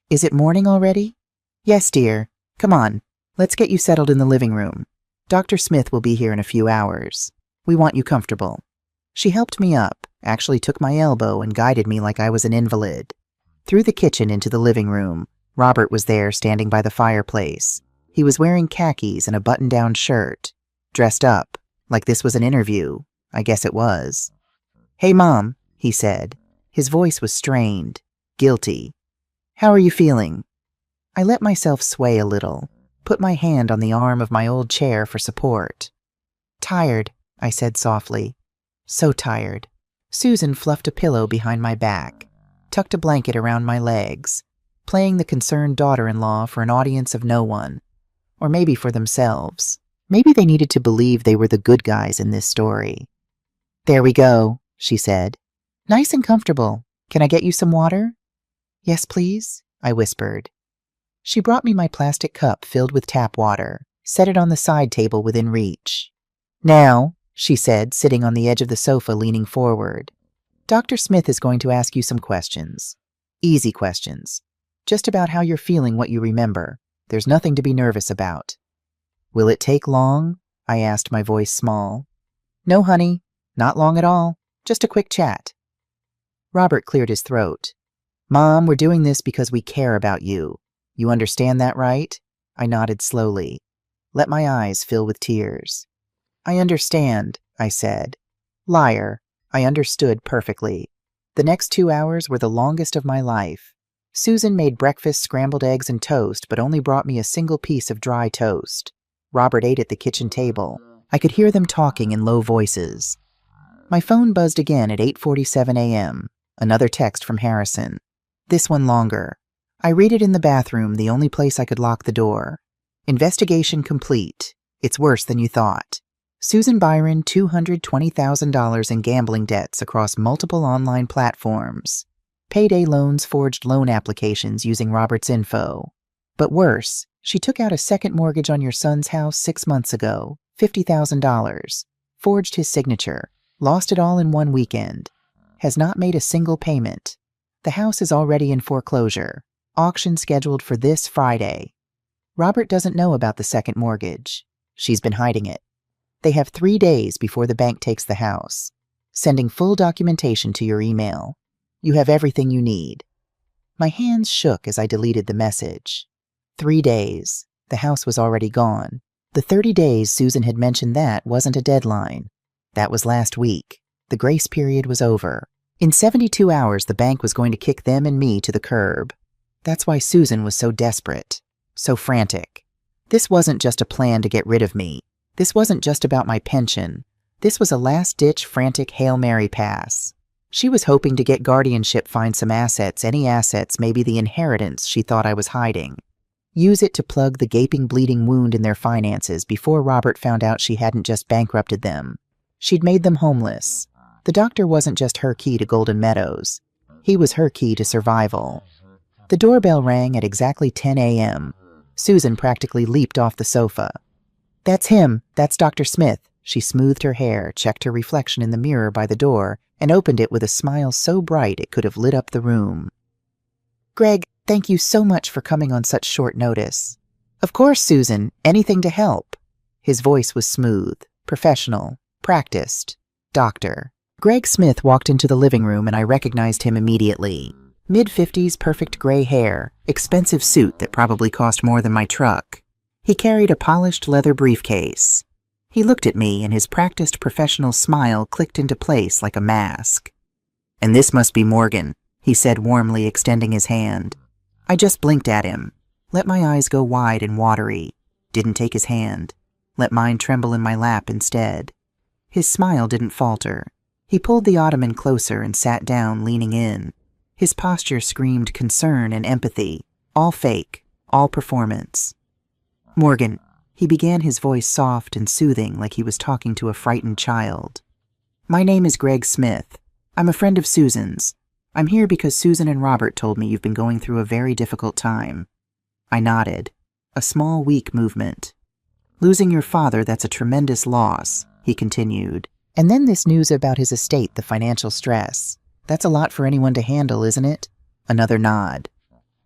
Is it morning already?" "Yes, dear. Come on, let's get you settled in the living room. Dr. Smith will be here in a few hours. We want you comfortable." She helped me up, actually took my elbow and guided me like I was an invalid. Through the kitchen into the living room. Robert was there standing by the fireplace. He was wearing khakis and a button-down shirt, dressed up, like this was an interview. I guess it was. "Hey, Mom," he said. His voice was strained, guilty. "How are you feeling?" I let myself sway a little, put my hand on the arm of my old chair for support. "Tired," I said softly. "So tired." Susan fluffed a pillow behind my back, tucked a blanket around my legs, playing the concerned daughter-in-law for an audience of no one. Or maybe for themselves. Maybe they needed to believe they were the good guys in this story. "There we go," she said. "Nice and comfortable. Can I get you some water?" "Yes, please," I whispered. She brought me my plastic cup filled with tap water, set it on the side table within reach. "Now," she said, sitting on the edge of the sofa leaning forward, "Dr. Smith is going to ask you some questions. Easy questions. Just about how you're feeling what you remember. There's nothing to be nervous about." "Will it take long?" I asked, my voice small. "No, honey. Not long at all. Just a quick chat." Robert cleared his throat. "Mom, we're doing this because we care about you. You understand that, right?" I nodded slowly. Let my eyes fill with tears. "I understand," I said. Liar. I understood perfectly. The next 2 hours were the longest of my life. Susan made breakfast, scrambled eggs and toast, but only brought me a single piece of dry toast. Robert ate at the kitchen table. I could hear them talking in low voices. My phone buzzed again at 8:47 a.m. Another text from Harrison. This one longer. I read it in the bathroom, the only place I could lock the door. "Investigation complete. It's worse than you thought. Susan Byron, $220,000 in gambling debts across multiple online platforms. Payday loans forged loan applications using Robert's info. But worse, she took out a second mortgage on your son's house 6 months ago, $50,000. Forged his signature. Lost it all in one weekend. Has not made a single payment. The house is already in foreclosure. Auction scheduled for this Friday. Robert doesn't know about the second mortgage. She's been hiding it. They have 3 days before the bank takes the house. Sending full documentation to your email. You have everything you need." My hands shook as I deleted the message. 3 days. The house was already gone. The 30 days Susan had mentioned that wasn't a deadline. That was last week. The grace period was over. In 72 hours, the bank was going to kick them and me to the curb. That's why Susan was so desperate, so frantic. This wasn't just a plan to get rid of me. This wasn't just about my pension. This was a last-ditch, frantic Hail Mary pass. She was hoping to get guardianship, find some assets, any assets, maybe the inheritance she thought I was hiding. Use it to plug the gaping, bleeding wound in their finances before Robert found out she hadn't just bankrupted them. She'd made them homeless. The doctor wasn't just her key to Golden Meadows. He was her key to survival. The doorbell rang at exactly 10 a.m. Susan practically leaped off the sofa. "That's him. That's Dr. Smith." She smoothed her hair, checked her reflection in the mirror by the door, and opened it with a smile so bright it could have lit up the room. "Greg, thank you so much for coming on such short notice." "Of course, Susan. Anything to help." His voice was smooth, professional, practiced. Doctor. Greg Smith walked into the living room and I recognized him immediately. Mid-50s, perfect gray hair, expensive suit that probably cost more than my truck. He carried a polished leather briefcase. He looked at me and his practiced professional smile clicked into place like a mask. "And this must be Morgan," he said warmly, extending his hand. I just blinked at him, let my eyes go wide and watery, didn't take his hand, let mine tremble in my lap instead. His smile didn't falter. He pulled the ottoman closer and sat down, leaning in. His posture screamed concern and empathy, all fake, all performance. "Morgan," he began, his voice soft and soothing like he was talking to a frightened child. "My name is Greg Smith. I'm a friend of Susan's. I'm here because Susan and Robert told me you've been going through a very difficult time." I nodded. A small, weak movement. Losing your father, that's a tremendous loss, he continued. And then this news about his estate, the financial stress. That's a lot for anyone to handle, isn't it? Another nod.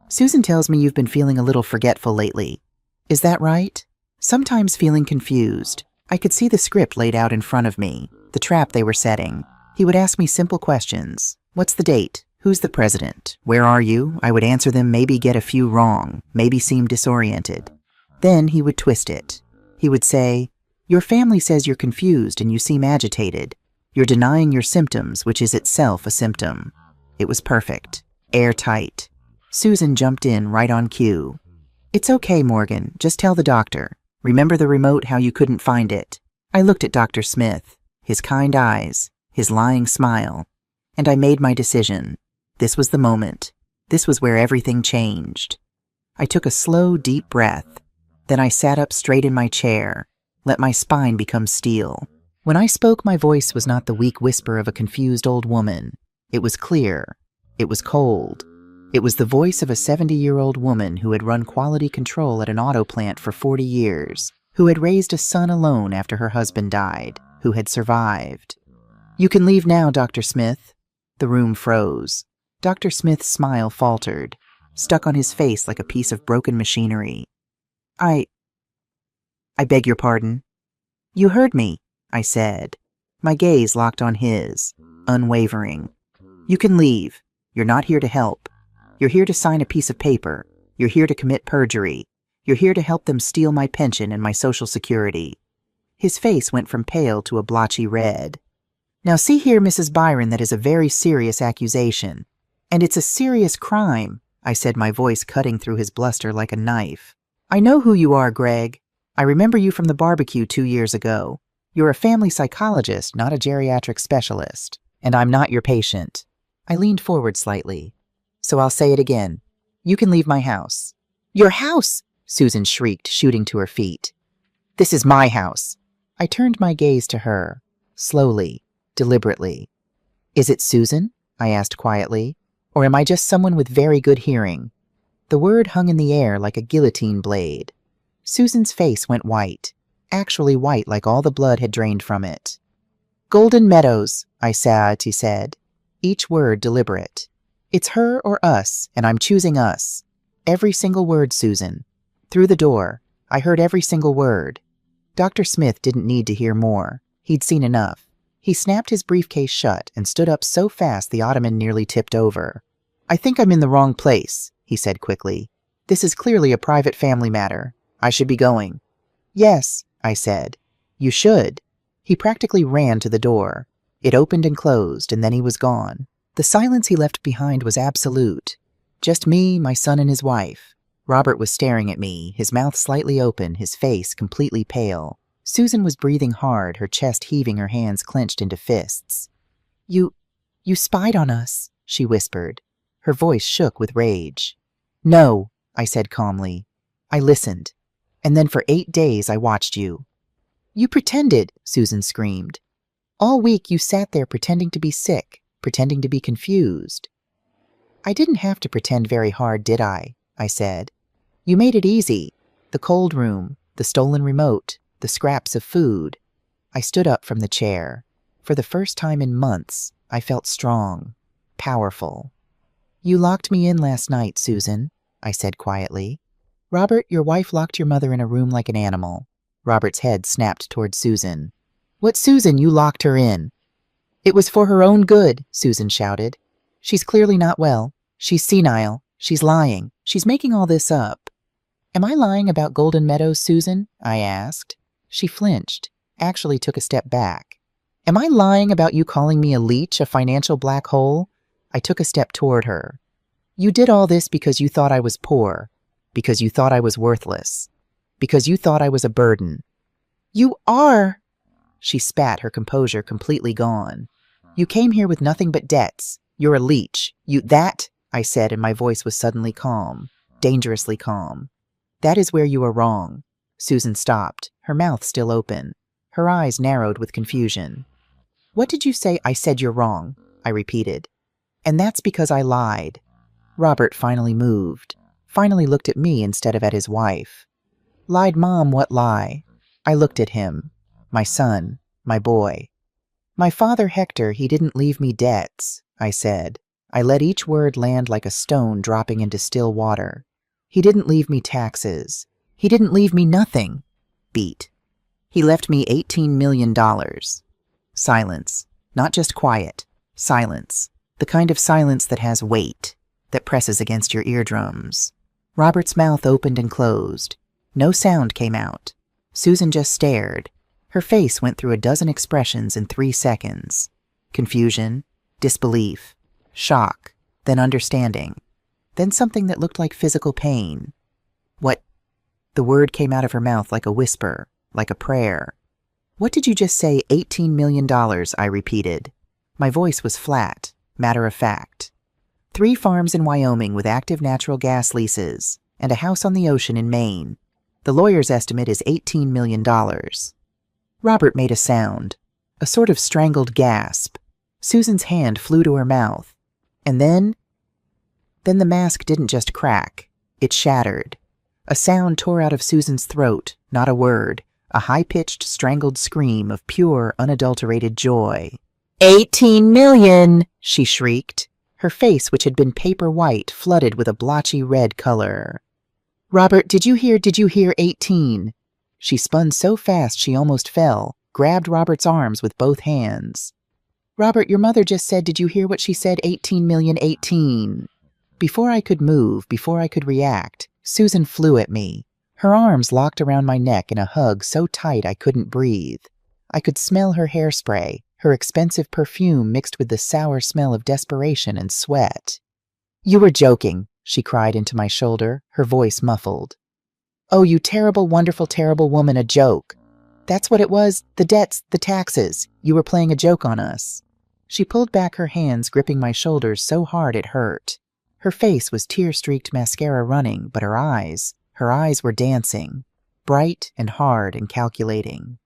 Susan tells me you've been feeling a little forgetful lately. Is that right? Sometimes feeling confused. I could see the script laid out in front of me, the trap they were setting. He would ask me simple questions. What's the date? Who's the president? Where are you? I would answer them, maybe get a few wrong, maybe seem disoriented. Then he would twist it. He would say, your family says you're confused and you seem agitated. You're denying your symptoms, which is itself a symptom. It was perfect. Airtight. Susan jumped in right on cue. It's okay, Morgan. Just tell the doctor. Remember the remote, how you couldn't find it. I looked at Dr. Smith, his kind eyes, his lying smile, and I made my decision. This was the moment. This was where everything changed. I took a slow, deep breath. Then I sat up straight in my chair, let my spine become steel. When I spoke, my voice was not the weak whisper of a confused old woman. It was clear. It was cold. It was the voice of a 70-year-old woman who had run quality control at an auto plant for 40 years, who had raised a son alone after her husband died, who had survived. You can leave now, Dr. Smith. The room froze. Dr. Smith's smile faltered, stuck on his face like a piece of broken machinery. I beg your pardon. You heard me, I said. My gaze locked on his, unwavering. You can leave. You're not here to help. You're here to sign a piece of paper. You're here to commit perjury. You're here to help them steal my pension and my Social Security. His face went from pale to a blotchy red. Now see here, Mrs. Byron, that is a very serious accusation. And it's a serious crime, I said, my voice cutting through his bluster like a knife. I know who you are, Greg. I remember you from the barbecue 2 years ago. You're a family psychologist, not a geriatric specialist. And I'm not your patient. I leaned forward slightly. So I'll say it again. You can leave my house. Your house? Susan shrieked, shooting to her feet. This is my house. I turned my gaze to her, slowly, deliberately. Is it Susan? I asked quietly. Or am I just someone with very good hearing? The word hung in the air like a guillotine blade. Susan's face went white, actually white like all the blood had drained from it. Golden Meadows, I said, each word deliberate. It's her or us, and I'm choosing us. Every single word, Susan. Through the door, I heard every single word. Dr. Smith didn't need to hear more. He'd seen enough. He snapped his briefcase shut and stood up so fast the ottoman nearly tipped over. I think I'm in the wrong place, he said quickly. This is clearly a private family matter. I should be going. Yes, I said. You should. He practically ran to the door. It opened and closed, and then he was gone. The silence he left behind was absolute. Just me, my son, and his wife. Robert was staring at me, his mouth slightly open, his face completely pale. Susan was breathing hard, her chest heaving, her hands clenched into fists. You spied on us, she whispered. Her voice shook with rage. No, I said calmly. I listened. And then for 8 days I watched you. You pretended, Susan screamed. All week you sat there pretending to be sick, pretending to be confused. I didn't have to pretend very hard, did I said. You made it easy. The cold room, the stolen remote, the scraps of food. I stood up from the chair. For the first time in months, I felt strong, powerful. You locked me in last night, Susan, I said quietly. Robert, your wife locked your mother in a room like an animal. Robert's head snapped toward Susan. What, Susan? You locked her in. It was for her own good, Susan shouted. She's clearly not well. She's senile. She's lying. She's making all this up. Am I lying about Golden Meadows, Susan? I asked. She flinched, actually took a step back. Am I lying about you calling me a leech, a financial black hole? I took a step toward her. You did all this because you thought I was poor, because you thought I was worthless, because you thought I was a burden. You are! She spat, her composure completely gone. You came here with nothing but debts. You're a leech. That, I said, and my voice was suddenly calm, dangerously calm. That is where you are wrong. Susan stopped, her mouth still open. Her eyes narrowed with confusion. What did you say? I said you're wrong, I repeated. And that's because I lied. Robert finally moved, finally looked at me instead of at his wife. Lied, Mom, what lie? I looked at him. My son, my boy. My father Hector, he didn't leave me debts, I said. I let each word land like a stone dropping into still water. He didn't leave me taxes. He didn't leave me nothing. Beat. He left me $18 million. Silence. Not just quiet. Silence. The kind of silence that has weight, that presses against your eardrums. Robert's mouth opened and closed. No sound came out. Susan just stared. Her face went through a dozen expressions in 3 seconds. Confusion, disbelief, shock, then understanding, then something that looked like physical pain. What? The word came out of her mouth like a whisper, like a prayer. What did you just say, $18 million, I repeated. My voice was flat, matter of fact. 3 farms in Wyoming with active natural gas leases, and a house on the ocean in Maine. The lawyer's estimate is $18 million. Robert made a sound, a sort of strangled gasp. Susan's hand flew to her mouth. And then the mask didn't just crack, it shattered. A sound tore out of Susan's throat, not a word, a high-pitched, strangled scream of pure, unadulterated joy. 18 million, she shrieked, her face, which had been paper white, flooded with a blotchy red color. Robert, did you hear 18? She spun so fast she almost fell, grabbed Robert's arms with both hands. Robert, your mother just said, did you hear what she said, 18 million, 18? Before I could move, before I could react, Susan flew at me. Her arms locked around my neck in a hug so tight I couldn't breathe. I could smell her hairspray, her expensive perfume mixed with the sour smell of desperation and sweat. You were joking, she cried into my shoulder, her voice muffled. Oh, you terrible, wonderful, terrible woman, a joke. That's what it was, the debts, the taxes. You were playing a joke on us. She pulled back her hands, gripping my shoulders so hard it hurt. Her face was tear-streaked mascara running, but her eyes were dancing, bright and hard and calculating.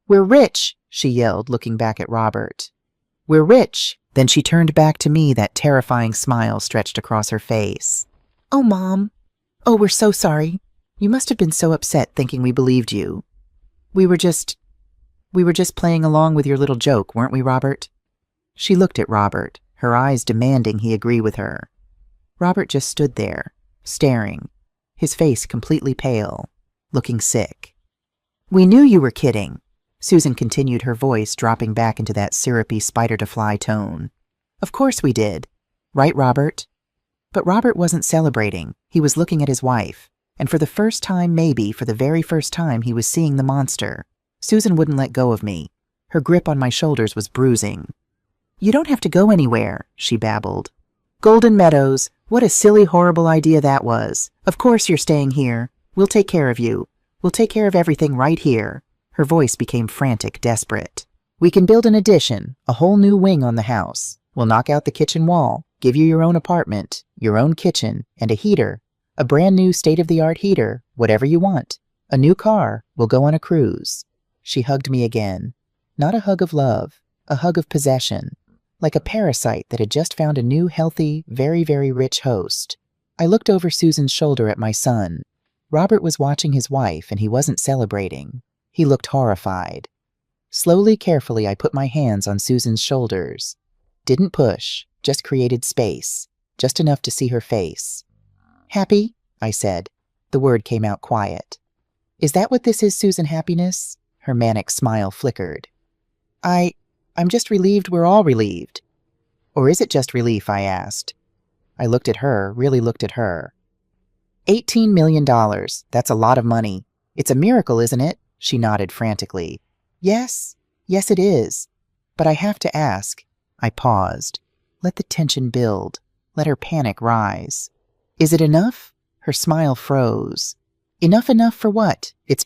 We're rich, she yelled, looking back at Robert. We're rich. Then she turned back to me, that terrifying smile stretched across her face. Oh, Mom. Oh, we're so sorry. You must have been so upset thinking we believed you. We were just playing along with your little joke, weren't we, Robert? She looked at Robert, her eyes demanding he agree with her. Robert just stood there, staring, his face completely pale, looking sick. We knew you were kidding, Susan continued, her voice dropping back into that syrupy spider-to-fly tone. Of course we did. Right, Robert? But Robert wasn't celebrating. He was looking at his wife. And for the first time, maybe for the very first time, he was seeing the monster. Susan wouldn't let go of me. Her grip on my shoulders was bruising. You don't have to go anywhere, she babbled. Golden Meadows, what a silly, horrible idea that was. Of course you're staying here. We'll take care of you. We'll take care of everything right here. Her voice became frantic, desperate. We can build an addition, a whole new wing on the house. We'll knock out the kitchen wall, give you your own apartment, your own kitchen, and a heater. A brand new state-of-the-art heater, whatever you want. A new car. We'll go on a cruise. She hugged me again. Not a hug of love, a hug of possession. Like a parasite that had just found a new, healthy, very, very rich host. I looked over Susan's shoulder at my son. Robert was watching his wife, and he wasn't celebrating. He looked horrified. Slowly, carefully, I put my hands on Susan's shoulders. Didn't push, just created space, just enough to see her face. Happy? I said. The word came out quiet. Is that what this is, Susan, happiness? Her manic smile flickered. I'm just relieved we're all relieved. Or is it just relief, I asked. I looked at her, really looked at her. $18 million. That's a lot of money. It's a miracle, isn't it? She nodded frantically. Yes, it is. But I have to ask. I paused. Let the tension build. Let her panic rise. Is it enough? Her smile froze. Enough for what? It's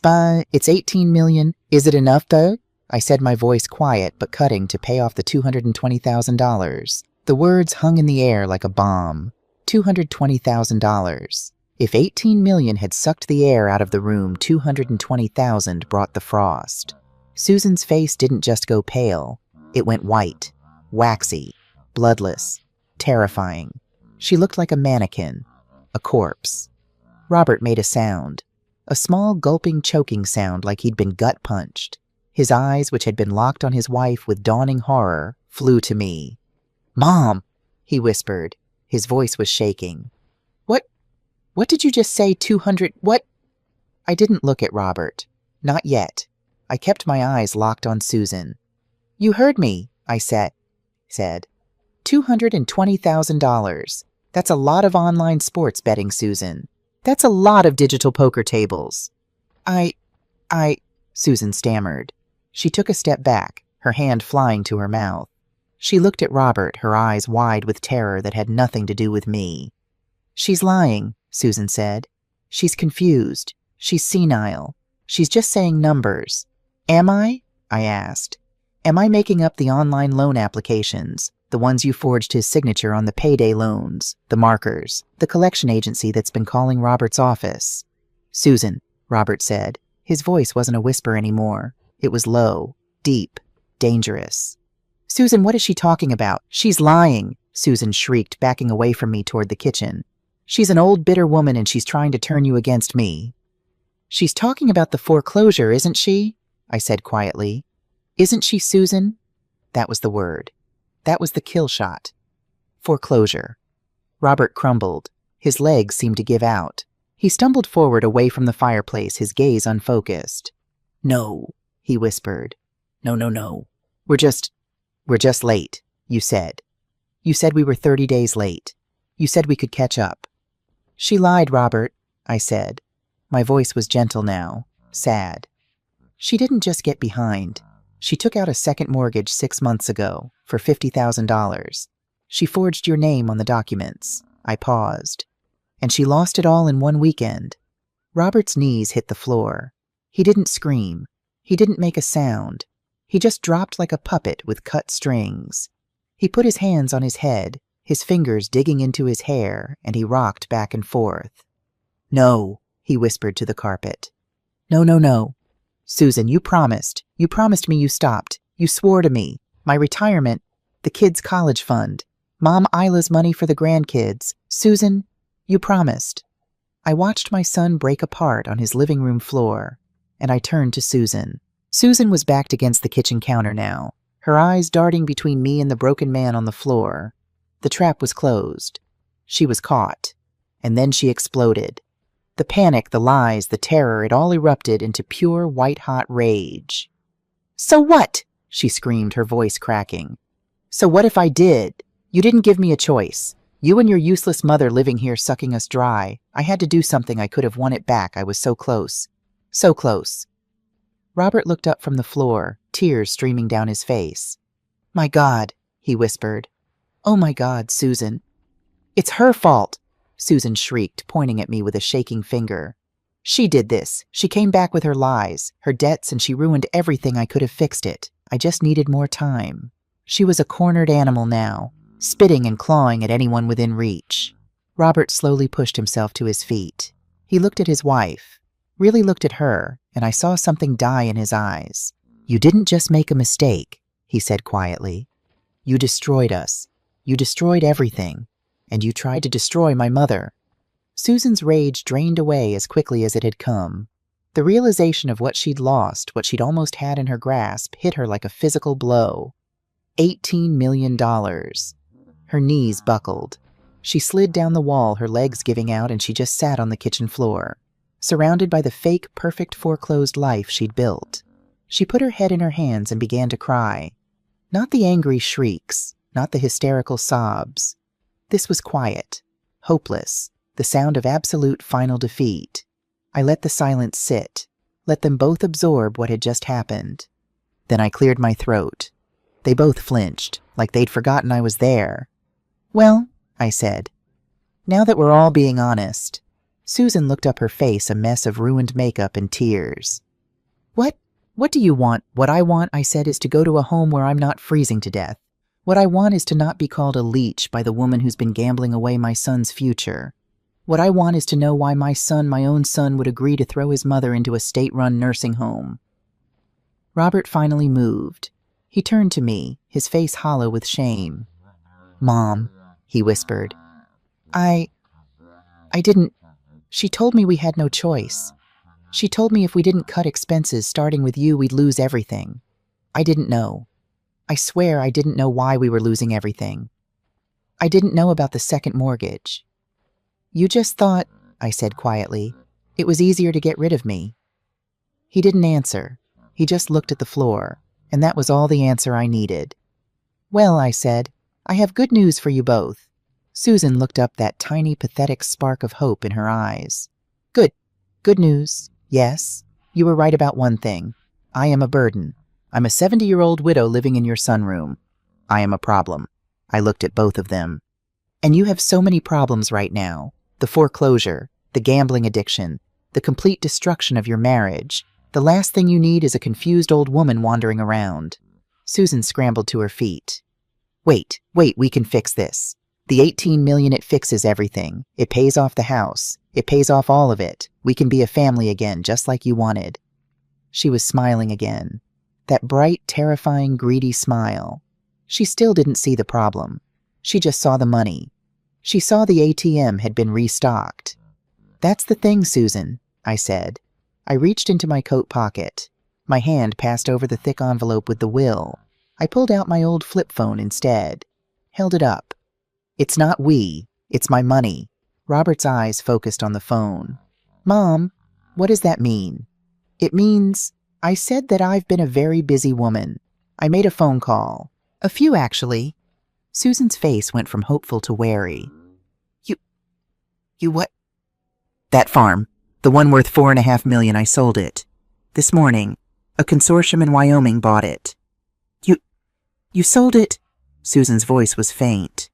18 million. Is it enough, though? I said, my voice quiet but cutting, to pay off the $220,000. The words hung in the air like a bomb. $220,000. If 18 million had sucked the air out of the room, 220,000 brought the frost. Susan's face didn't just go pale. It went white, waxy, bloodless, terrifying. She looked like a mannequin, a corpse. Robert made a sound. A small gulping choking sound like he'd been gut punched. His eyes, which had been locked on his wife with dawning horror, flew to me. "Mom," he whispered. His voice was shaking. What did you just say, 200, what?" I didn't look at Robert. Not yet. I kept my eyes locked on Susan. "You heard me," I said. $220,000. That's a lot of online sports betting, Susan. That's a lot of digital poker tables. I, Susan stammered. She took a step back, her hand flying to her mouth. She looked at Robert, her eyes wide with terror that had nothing to do with me. "She's lying," Susan said. "She's confused. She's senile. She's just saying numbers." "Am I?" I asked. "Am I making up the online loan applications, the ones you forged his signature on the payday loans, the markers, the collection agency that's been calling Robert's office?" "Susan," Robert said. His voice wasn't a whisper anymore. It was low, deep, dangerous. "Susan, what is she talking about? She's lying," Susan shrieked, backing away from me toward the kitchen. "She's an old, bitter woman, and she's trying to turn you against me." "She's talking about the foreclosure, isn't she?" I said quietly. "Isn't she, Susan?" That was the word. That was the kill shot. Foreclosure. Robert crumbled. His legs seemed to give out. He stumbled forward away from the fireplace, his gaze unfocused. "No," he whispered. No. We're just late, you said. You said we were 30 days late. You said we could catch up." "She lied, Robert," I said. My voice was gentle now, sad. "She didn't just get behind. She took out a second mortgage 6 months ago for $50,000. She forged your name on the documents." I paused. "And she lost it all in one weekend." Robert's knees hit the floor. He didn't scream. He didn't make a sound. He just dropped like a puppet with cut strings. He put his hands on his head, his fingers digging into his hair, and he rocked back and forth. "No," he whispered to the carpet. No. "Susan, you promised. You promised me you stopped. You swore to me. My retirement, the kids' college fund, Mom Isla's money for the grandkids. Susan, you promised." I watched my son break apart on his living room floor, and I turned to Susan. Susan was backed against the kitchen counter now, her eyes darting between me and the broken man on the floor. The trap was closed. She was caught. And then she exploded. The panic, the lies, the terror, it all erupted into pure white-hot rage. "So what?" she screamed, her voice cracking. "So what if I did? You didn't give me a choice. You and your useless mother living here sucking us dry. I had to do something. I could have won it back. I was so close. So close." Robert looked up from the floor, tears streaming down his face. "My God," he whispered. "Oh my God, Susan." "It's her fault," Susan shrieked, pointing at me with a shaking finger. "She did this. She came back with her lies, her debts, and she ruined everything. I could have fixed it. I just needed more time." She was a cornered animal now, spitting and clawing at anyone within reach. Robert slowly pushed himself to his feet. He looked at his wife, really looked at her, and I saw something die in his eyes. "You didn't just make a mistake," he said quietly. "You destroyed us. You destroyed everything. And you tried to destroy my mother." Susan's rage drained away as quickly as it had come. The realization of what she'd lost, what she'd almost had in her grasp, hit her like a physical blow. $18 million. Her knees buckled. She slid down the wall, her legs giving out, and she just sat on the kitchen floor, surrounded by the fake, perfect, foreclosed life she'd built. She put her head in her hands and began to cry. Not the angry shrieks, not the hysterical sobs. This was quiet, hopeless, the sound of absolute final defeat. I let the silence sit, let them both absorb what had just happened. Then I cleared my throat. They both flinched, like they'd forgotten I was there. "Well," I said, "now that we're all being honest." Susan looked up, her face a mess of ruined makeup and tears. What do you want?" "What I want," I said, "is to go to a home where I'm not freezing to death. What I want is to not be called a leech by the woman who's been gambling away my son's future. What I want is to know why my son, my own son, would agree to throw his mother into a state-run nursing home." Robert finally moved. He turned to me, his face hollow with shame. "Mom," he whispered. I didn't. She told me we had no choice. She told me if we didn't cut expenses starting with you, we'd lose everything. I didn't know. I swear I didn't know why we were losing everything. I didn't know about the second mortgage. You just thought, I said quietly, it was easier to get rid of me. He didn't answer. He just looked at the floor, and that was all the answer I needed. Well, I said, I have good news for you both. Susan looked up, that tiny, pathetic spark of hope in her eyes. Good news. Yes, you were right about one thing. I am a burden. I'm a 70-year-old widow living in your sunroom. I am a problem. I looked at both of them. And you have so many problems right now. The foreclosure, the gambling addiction, the complete destruction of your marriage. The last thing you need is a confused old woman wandering around. Susan scrambled to her feet. Wait, we can fix this. The $18 million, it fixes everything. It pays off the house. It pays off all of it. We can be a family again, just like you wanted. She was smiling again. That bright, terrifying, greedy smile. She still didn't see the problem. She just saw the money. She saw the ATM had been restocked. That's the thing, Susan, I said. I reached into my coat pocket. My hand passed over the thick envelope with the will. I pulled out my old flip phone instead. Held it up. It's not we. It's my money. Robert's eyes focused on the phone. Mom, what does that mean? It means, I said that I've been a very busy woman. I made a phone call. A few, actually. Susan's face went from hopeful to wary. You what? That farm. The one worth $4.5 million, I sold it. This morning, a consortium in Wyoming bought it. You sold it? Susan's voice was faint.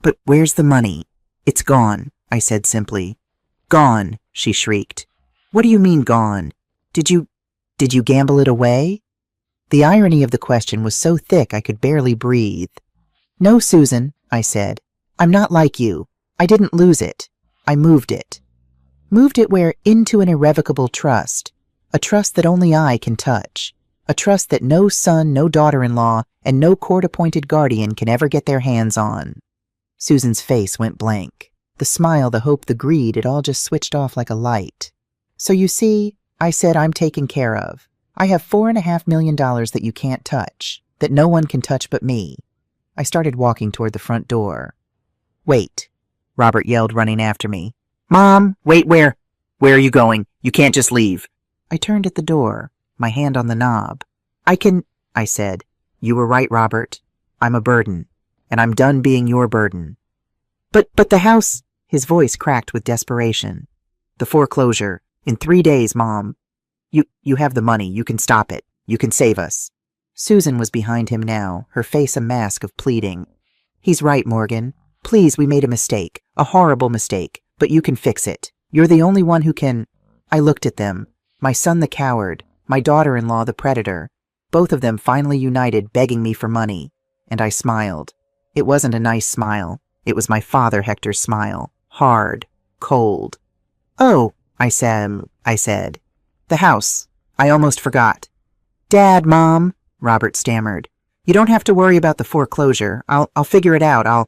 But where's the money? It's gone, I said simply. Gone, she shrieked. What do you mean gone? Did you gamble it away? The irony of the question was so thick I could barely breathe. No, Susan, I said. I'm not like you. I didn't lose it. I moved it. Moved it where? Into an irrevocable trust. A trust that only I can touch. A trust that no son, no daughter-in-law, and no court-appointed guardian can ever get their hands on. Susan's face went blank. The smile, the hope, the greed, it all just switched off like a light. So you see, I said, I'm taken care of. I have $4.5 million that you can't touch, that no one can touch but me. I started walking toward the front door. Wait, Robert yelled, running after me. Mom, wait, where are you going? You can't just leave. I turned at the door, my hand on the knob. I said. You were right, Robert. I'm a burden, and I'm done being your burden. But the house, his voice cracked with desperation. The foreclosure, in 3 days, Mom. You have the money, you can stop it, you can save us. Susan was behind him now, her face a mask of pleading. He's right, Morgan. Please, we made a mistake, a horrible mistake, but you can fix it. You're the only one who can. I looked at them, my son the coward, my daughter-in-law the predator, both of them finally united begging me for money, and I smiled. It wasn't a nice smile. It was my father Hector's smile, hard, cold. Oh, I said. The house. I almost forgot. Dad, Mom, Robert stammered. You don't have to worry about the foreclosure. I'll figure it out.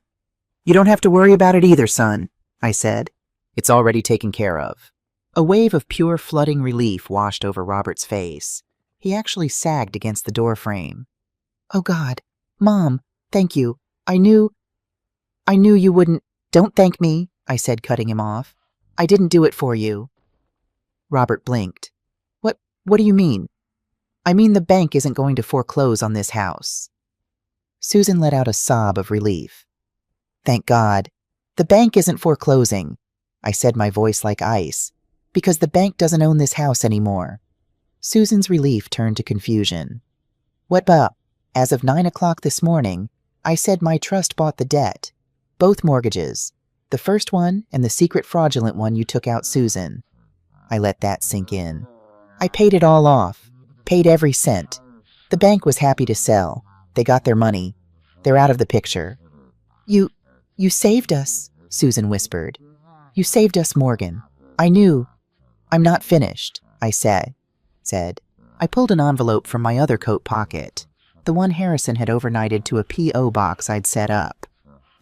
You don't have to worry about it either, son, I said. It's already taken care of. A wave of pure flooding relief washed over Robert's face. He actually sagged against the doorframe. Oh, God. Mom, thank you. I knew you wouldn't. Don't thank me, I said, cutting him off. I didn't do it for you. Robert blinked. What do you mean? I mean the bank isn't going to foreclose on this house. Susan let out a sob of relief. Thank God. The bank isn't foreclosing, I said, my voice like ice, because the bank doesn't own this house anymore. Susan's relief turned to confusion. What about? As of 9 o'clock this morning, I said my trust bought the debt. Both mortgages. The first one and the secret fraudulent one you took out, Susan. I let that sink in. I paid it all off. Paid every cent. The bank was happy to sell. They got their money. They're out of the picture. You saved us, Susan whispered. You saved us, Morgan. I knew. I'm not finished, I said. I pulled an envelope from my other coat pocket, the one Harrison had overnighted to a P.O. box I'd set up.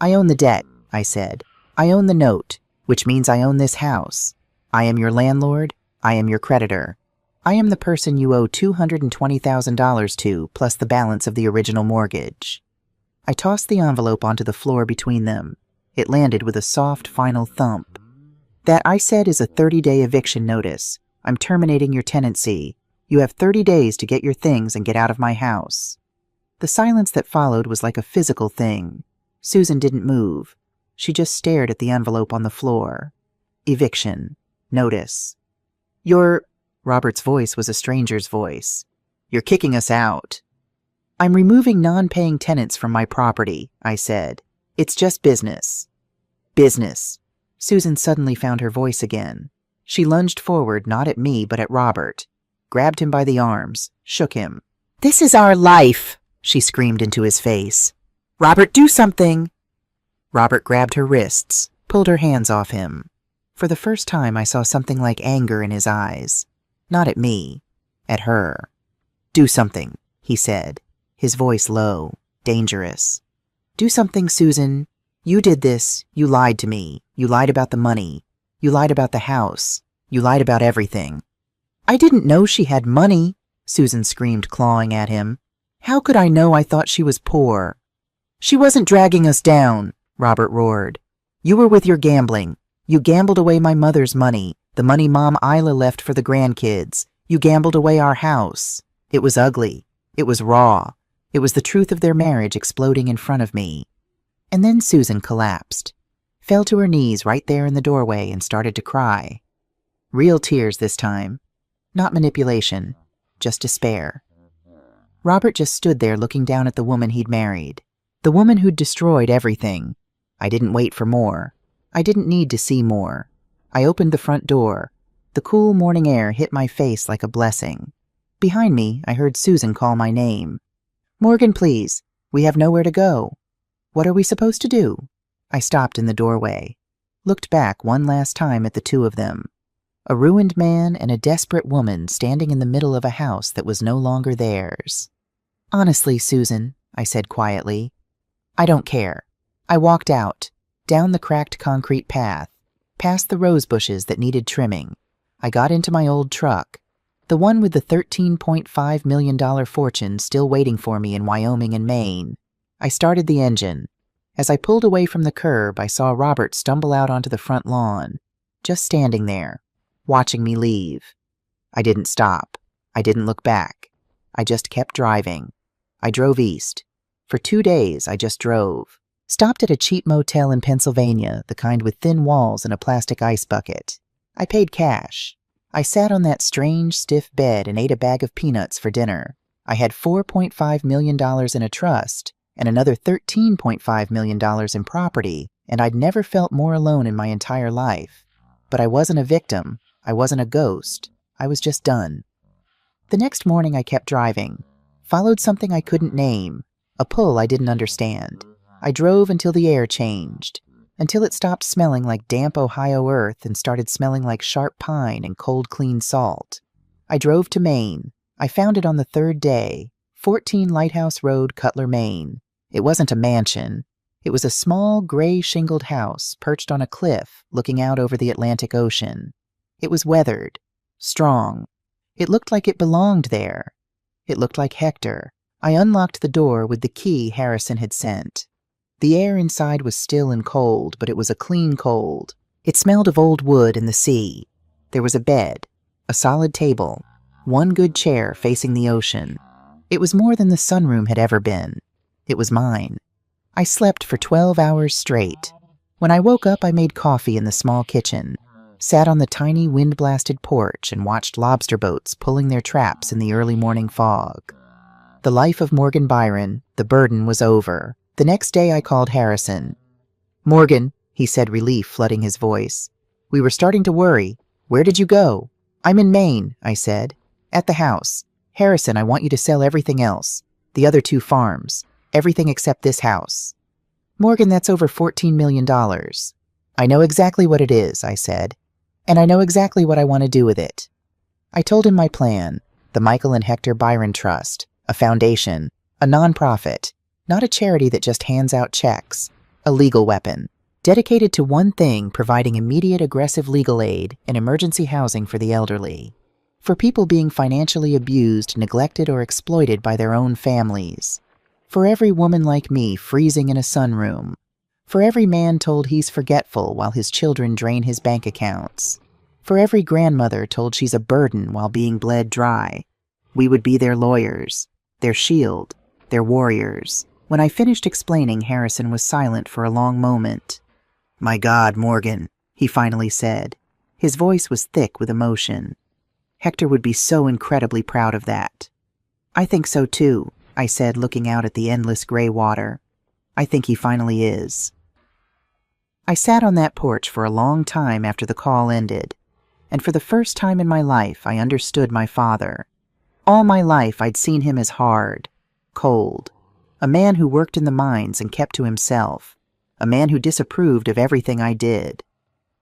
I own the debt, I said. I own the note, which means I own this house. I am your landlord, I am your creditor. I am the person you owe $220,000 to, plus the balance of the original mortgage. I tossed the envelope onto the floor between them. It landed with a soft, final thump. That, I said, is a 30-day eviction notice. I'm terminating your tenancy. You have 30 days to get your things and get out of my house. The silence that followed was like a physical thing. Susan didn't move. She just stared at the envelope on the floor. Eviction. Notice. Robert's voice was a stranger's voice. You're kicking us out. I'm removing non-paying tenants from my property, I said. It's just business. Business. Susan suddenly found her voice again. She lunged forward, not at me, but at Robert. Grabbed him by the arms, shook him. This is our life, she screamed into his face. Robert, do something! Robert grabbed her wrists, pulled her hands off him. For the first time, I saw something like anger in his eyes. Not at me, at her. Do something, he said, his voice low, dangerous. Do something, Susan. You did this. You lied to me. You lied about the money. You lied about the house. You lied about everything. I didn't know she had money, Susan screamed, clawing at him. How could I know? I thought she was poor. She wasn't dragging us down, Robert roared. You were with your gambling. You gambled away my mother's money, the money Mom Isla left for the grandkids. You gambled away our house. It was ugly. It was raw. It was the truth of their marriage exploding in front of me. And then Susan collapsed, fell to her knees right there in the doorway and started to cry. Real tears this time. Not manipulation, just despair. Robert just stood there looking down at the woman he'd married, the woman who'd destroyed everything. I didn't wait for more. I didn't need to see more. I opened the front door. The cool morning air hit my face like a blessing. Behind me, I heard Susan call my name. Morgan, please. We have nowhere to go. What are we supposed to do? I stopped in the doorway, looked back one last time at the two of them. A ruined man and a desperate woman standing in the middle of a house that was no longer theirs. Honestly, Susan, I said quietly, I don't care. I walked out, down the cracked concrete path, past the rose bushes that needed trimming. I got into my old truck, the one with the $13.5 million fortune still waiting for me in Wyoming and Maine. I started the engine. As I pulled away from the curb, I saw Robert stumble out onto the front lawn, just standing there, watching me leave. I didn't stop. I didn't look back. I just kept driving. I drove east. For 2 days, I just drove. Stopped at a cheap motel in Pennsylvania, the kind with thin walls and a plastic ice bucket. I paid cash. I sat on that strange, stiff bed and ate a bag of peanuts for dinner. I had $4.5 million in a trust and another $13.5 million in property, and I'd never felt more alone in my entire life. But I wasn't a victim. I wasn't a ghost. I was just done. The next morning I kept driving. Followed something I couldn't name, a pull I didn't understand. I drove until the air changed, until it stopped smelling like damp Ohio earth and started smelling like sharp pine and cold, clean salt. I drove to Maine. I found it on the third day, 14 Lighthouse Road, Cutler, Maine. It wasn't a mansion. It was a small, gray shingled house perched on a cliff looking out over the Atlantic Ocean. It was weathered, strong. It looked like it belonged there. It looked like Hector. I unlocked the door with the key Harrison had sent. The air inside was still and cold, but it was a clean cold. It smelled of old wood and the sea. There was a bed, a solid table, one good chair facing the ocean. It was more than the sunroom had ever been. It was mine. I slept for 12 hours straight. When I woke up, I made coffee in the small kitchen, sat on the tiny wind-blasted porch and watched lobster boats pulling their traps in the early morning fog. The life of Morgan Byron, the burden was over. The next day I called Harrison. Morgan, he said, relief flooding his voice. We were starting to worry. Where did you go? I'm in Maine, I said. At the house. Harrison, I want you to sell everything else. The other 2 farms. Everything except this house. Morgan, that's over $14 million. I know exactly what it is, I said. And I know exactly what I want to do with it. I told him my plan. The Michael and Hector Byron Trust. A foundation. A nonprofit. Not a charity that just hands out checks. A legal weapon. dedicated to one thing: providing immediate aggressive legal aid and emergency housing for the elderly, for people being financially abused, neglected, or exploited by their own families, for every woman like me freezing in a sunroom, for every man told he's forgetful while his children drain his bank accounts, for every grandmother told she's a burden while being bled dry. We would be their lawyers, their shield, their warriors. When I finished explaining, Harrison was silent for a long moment. "My God, Morgan," he finally said. His voice was thick with emotion. "Hector would be so incredibly proud of that." "I think so too," I said, looking out at the endless gray water. "I think he finally is." I sat on that porch for a long time after the call ended, and for the first time in my life I understood my father. All my life I'd seen him as hard, cold, a man who worked in the mines and kept to himself, a man who disapproved of everything I did.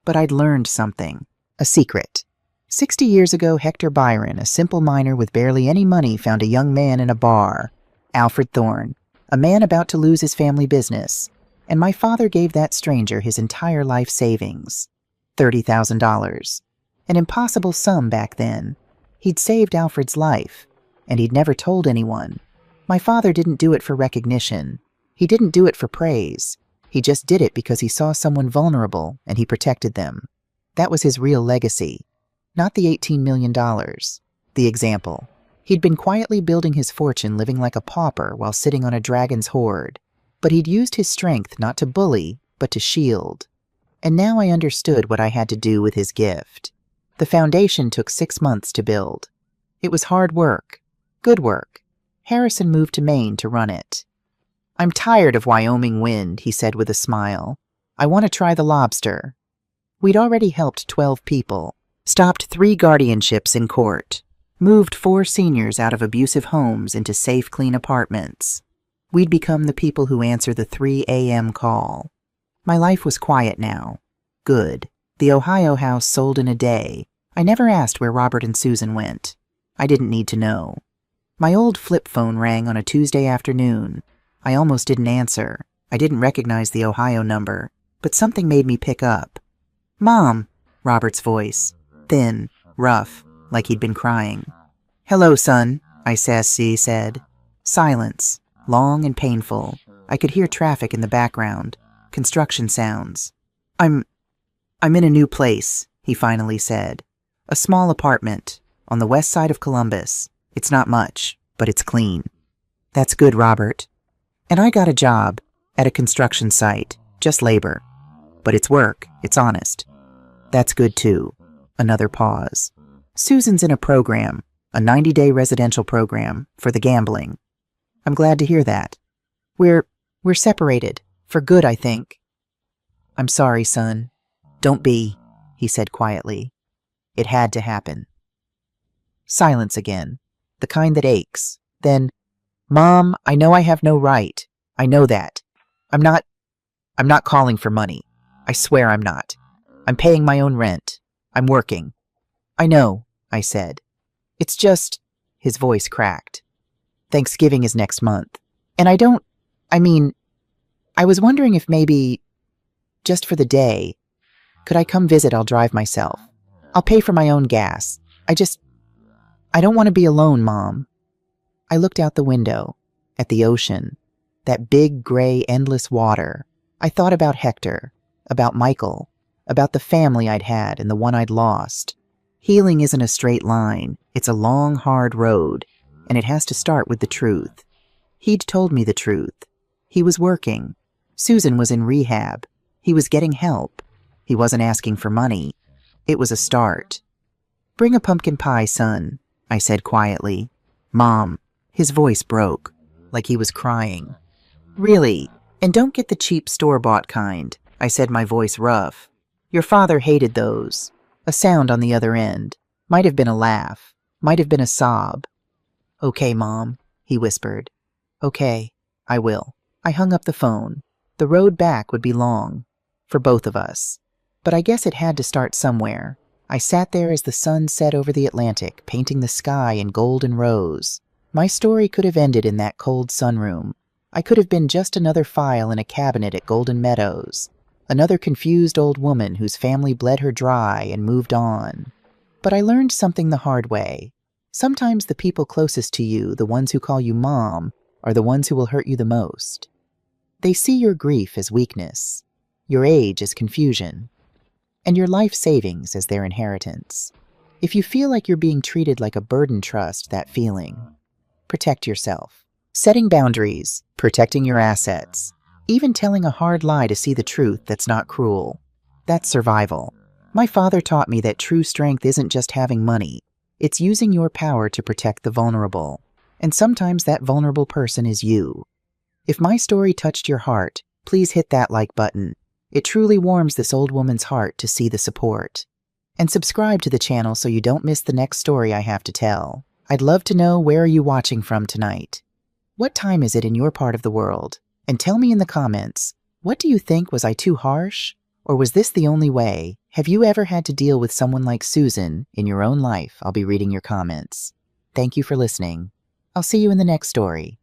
But I'd learned something, a secret. 60 years ago, Hector Byron, a simple miner with barely any money, found a young man in a bar, Alfred Thorne, a man about to lose his family business, and my father gave that stranger his entire life savings, $30,000. An impossible sum back then. He'd saved Alfred's life, and he'd never told anyone. My father didn't do it for recognition. He didn't do it for praise. He just did it because he saw someone vulnerable and he protected them. That was his real legacy. Not the $18 million. The example. He'd been quietly building his fortune, living like a pauper while sitting on a dragon's hoard. But he'd used his strength not to bully, but to shield. And now I understood what I had to do with his gift. The foundation took 6 months to build. It was hard work. Good work. Harrison moved to Maine to run it. "I'm tired of Wyoming wind," he said with a smile. "I want to try the lobster." We'd already helped 12 people, stopped 3 guardianships in court, moved 4 seniors out of abusive homes into safe, clean apartments. We'd become the people who answer the 3 a.m. call. My life was quiet now. Good. The Ohio house sold in a day. I never asked where Robert and Susan went. I didn't need to know. My old flip phone rang on a Tuesday afternoon. I almost didn't answer. I didn't recognize the Ohio number, but something made me pick up. "Mom," Robert's voice, thin, rough, like he'd been crying. "Hello, son," I said. Silence, long and painful. I could hear traffic in the background, construction sounds. I'm in a new place," he finally said. "A small apartment, on the west side of Columbus. It's not much, but it's clean." "That's good, Robert." "And I got a job, at a construction site, just labor. But it's work, it's honest." "That's good too." Another pause. "Susan's in a program, a 90-day residential program, for the gambling." "I'm glad to hear that." We're separated, for good, I think." "I'm sorry, son." "Don't be," he said quietly. "It had to happen." Silence again, the kind that aches. Then, "Mom, I know I have no right. I know that. I'm not calling for money. I swear I'm not. I'm paying my own rent. I'm working." "I know," I said. "It's just," his voice cracked. "Thanksgiving is next month. And I was wondering if maybe, just for the day, could I come visit? I'll drive myself. I'll pay for my own gas. I don't want to be alone, Mom." I looked out the window, at the ocean, that big, gray, endless water. I thought about Hector, about Michael, about the family I'd had and the one I'd lost. Healing isn't a straight line. It's a long, hard road, and it has to start with the truth. He'd told me the truth. He was working. Susan was in rehab. He was getting help. He wasn't asking for money. It was a start. "Bring a pumpkin pie, son," I said quietly. "Mom." His voice broke, like he was crying. "Really? And don't get the cheap store-bought kind," I said, my voice rough. "Your father hated those." A sound on the other end. Might have been a laugh. Might have been a sob. "Okay, Mom," he whispered. "Okay, I will." I hung up the phone. The road back would be long, for both of us. But I guess it had to start somewhere. I sat there as the sun set over the Atlantic, painting the sky in gold and rose. My story could have ended in that cold sunroom. I could have been just another file in a cabinet at Golden Meadows. Another confused old woman whose family bled her dry and moved on. But I learned something the hard way. Sometimes the people closest to you, the ones who call you mom, are the ones who will hurt you the most. They see your grief as weakness, your age as confusion, and your life savings as their inheritance. If you feel like you're being treated like a burden, trust that feeling. Protect yourself. Setting boundaries, protecting your assets, even telling a hard lie to see the truth that's not cruel. That's survival. My father taught me that true strength isn't just having money. It's using your power to protect the vulnerable. And sometimes that vulnerable person is you. If my story touched your heart, please hit that like button. It truly warms this old woman's heart to see the support. And subscribe to the channel so you don't miss the next story I have to tell. I'd love to know, where are you watching from tonight? What time is it in your part of the world? And tell me in the comments, what do you think? Was I too harsh? Or was this the only way? Have you ever had to deal with someone like Susan in your own life? I'll be reading your comments. Thank you for listening. I'll see you in the next story.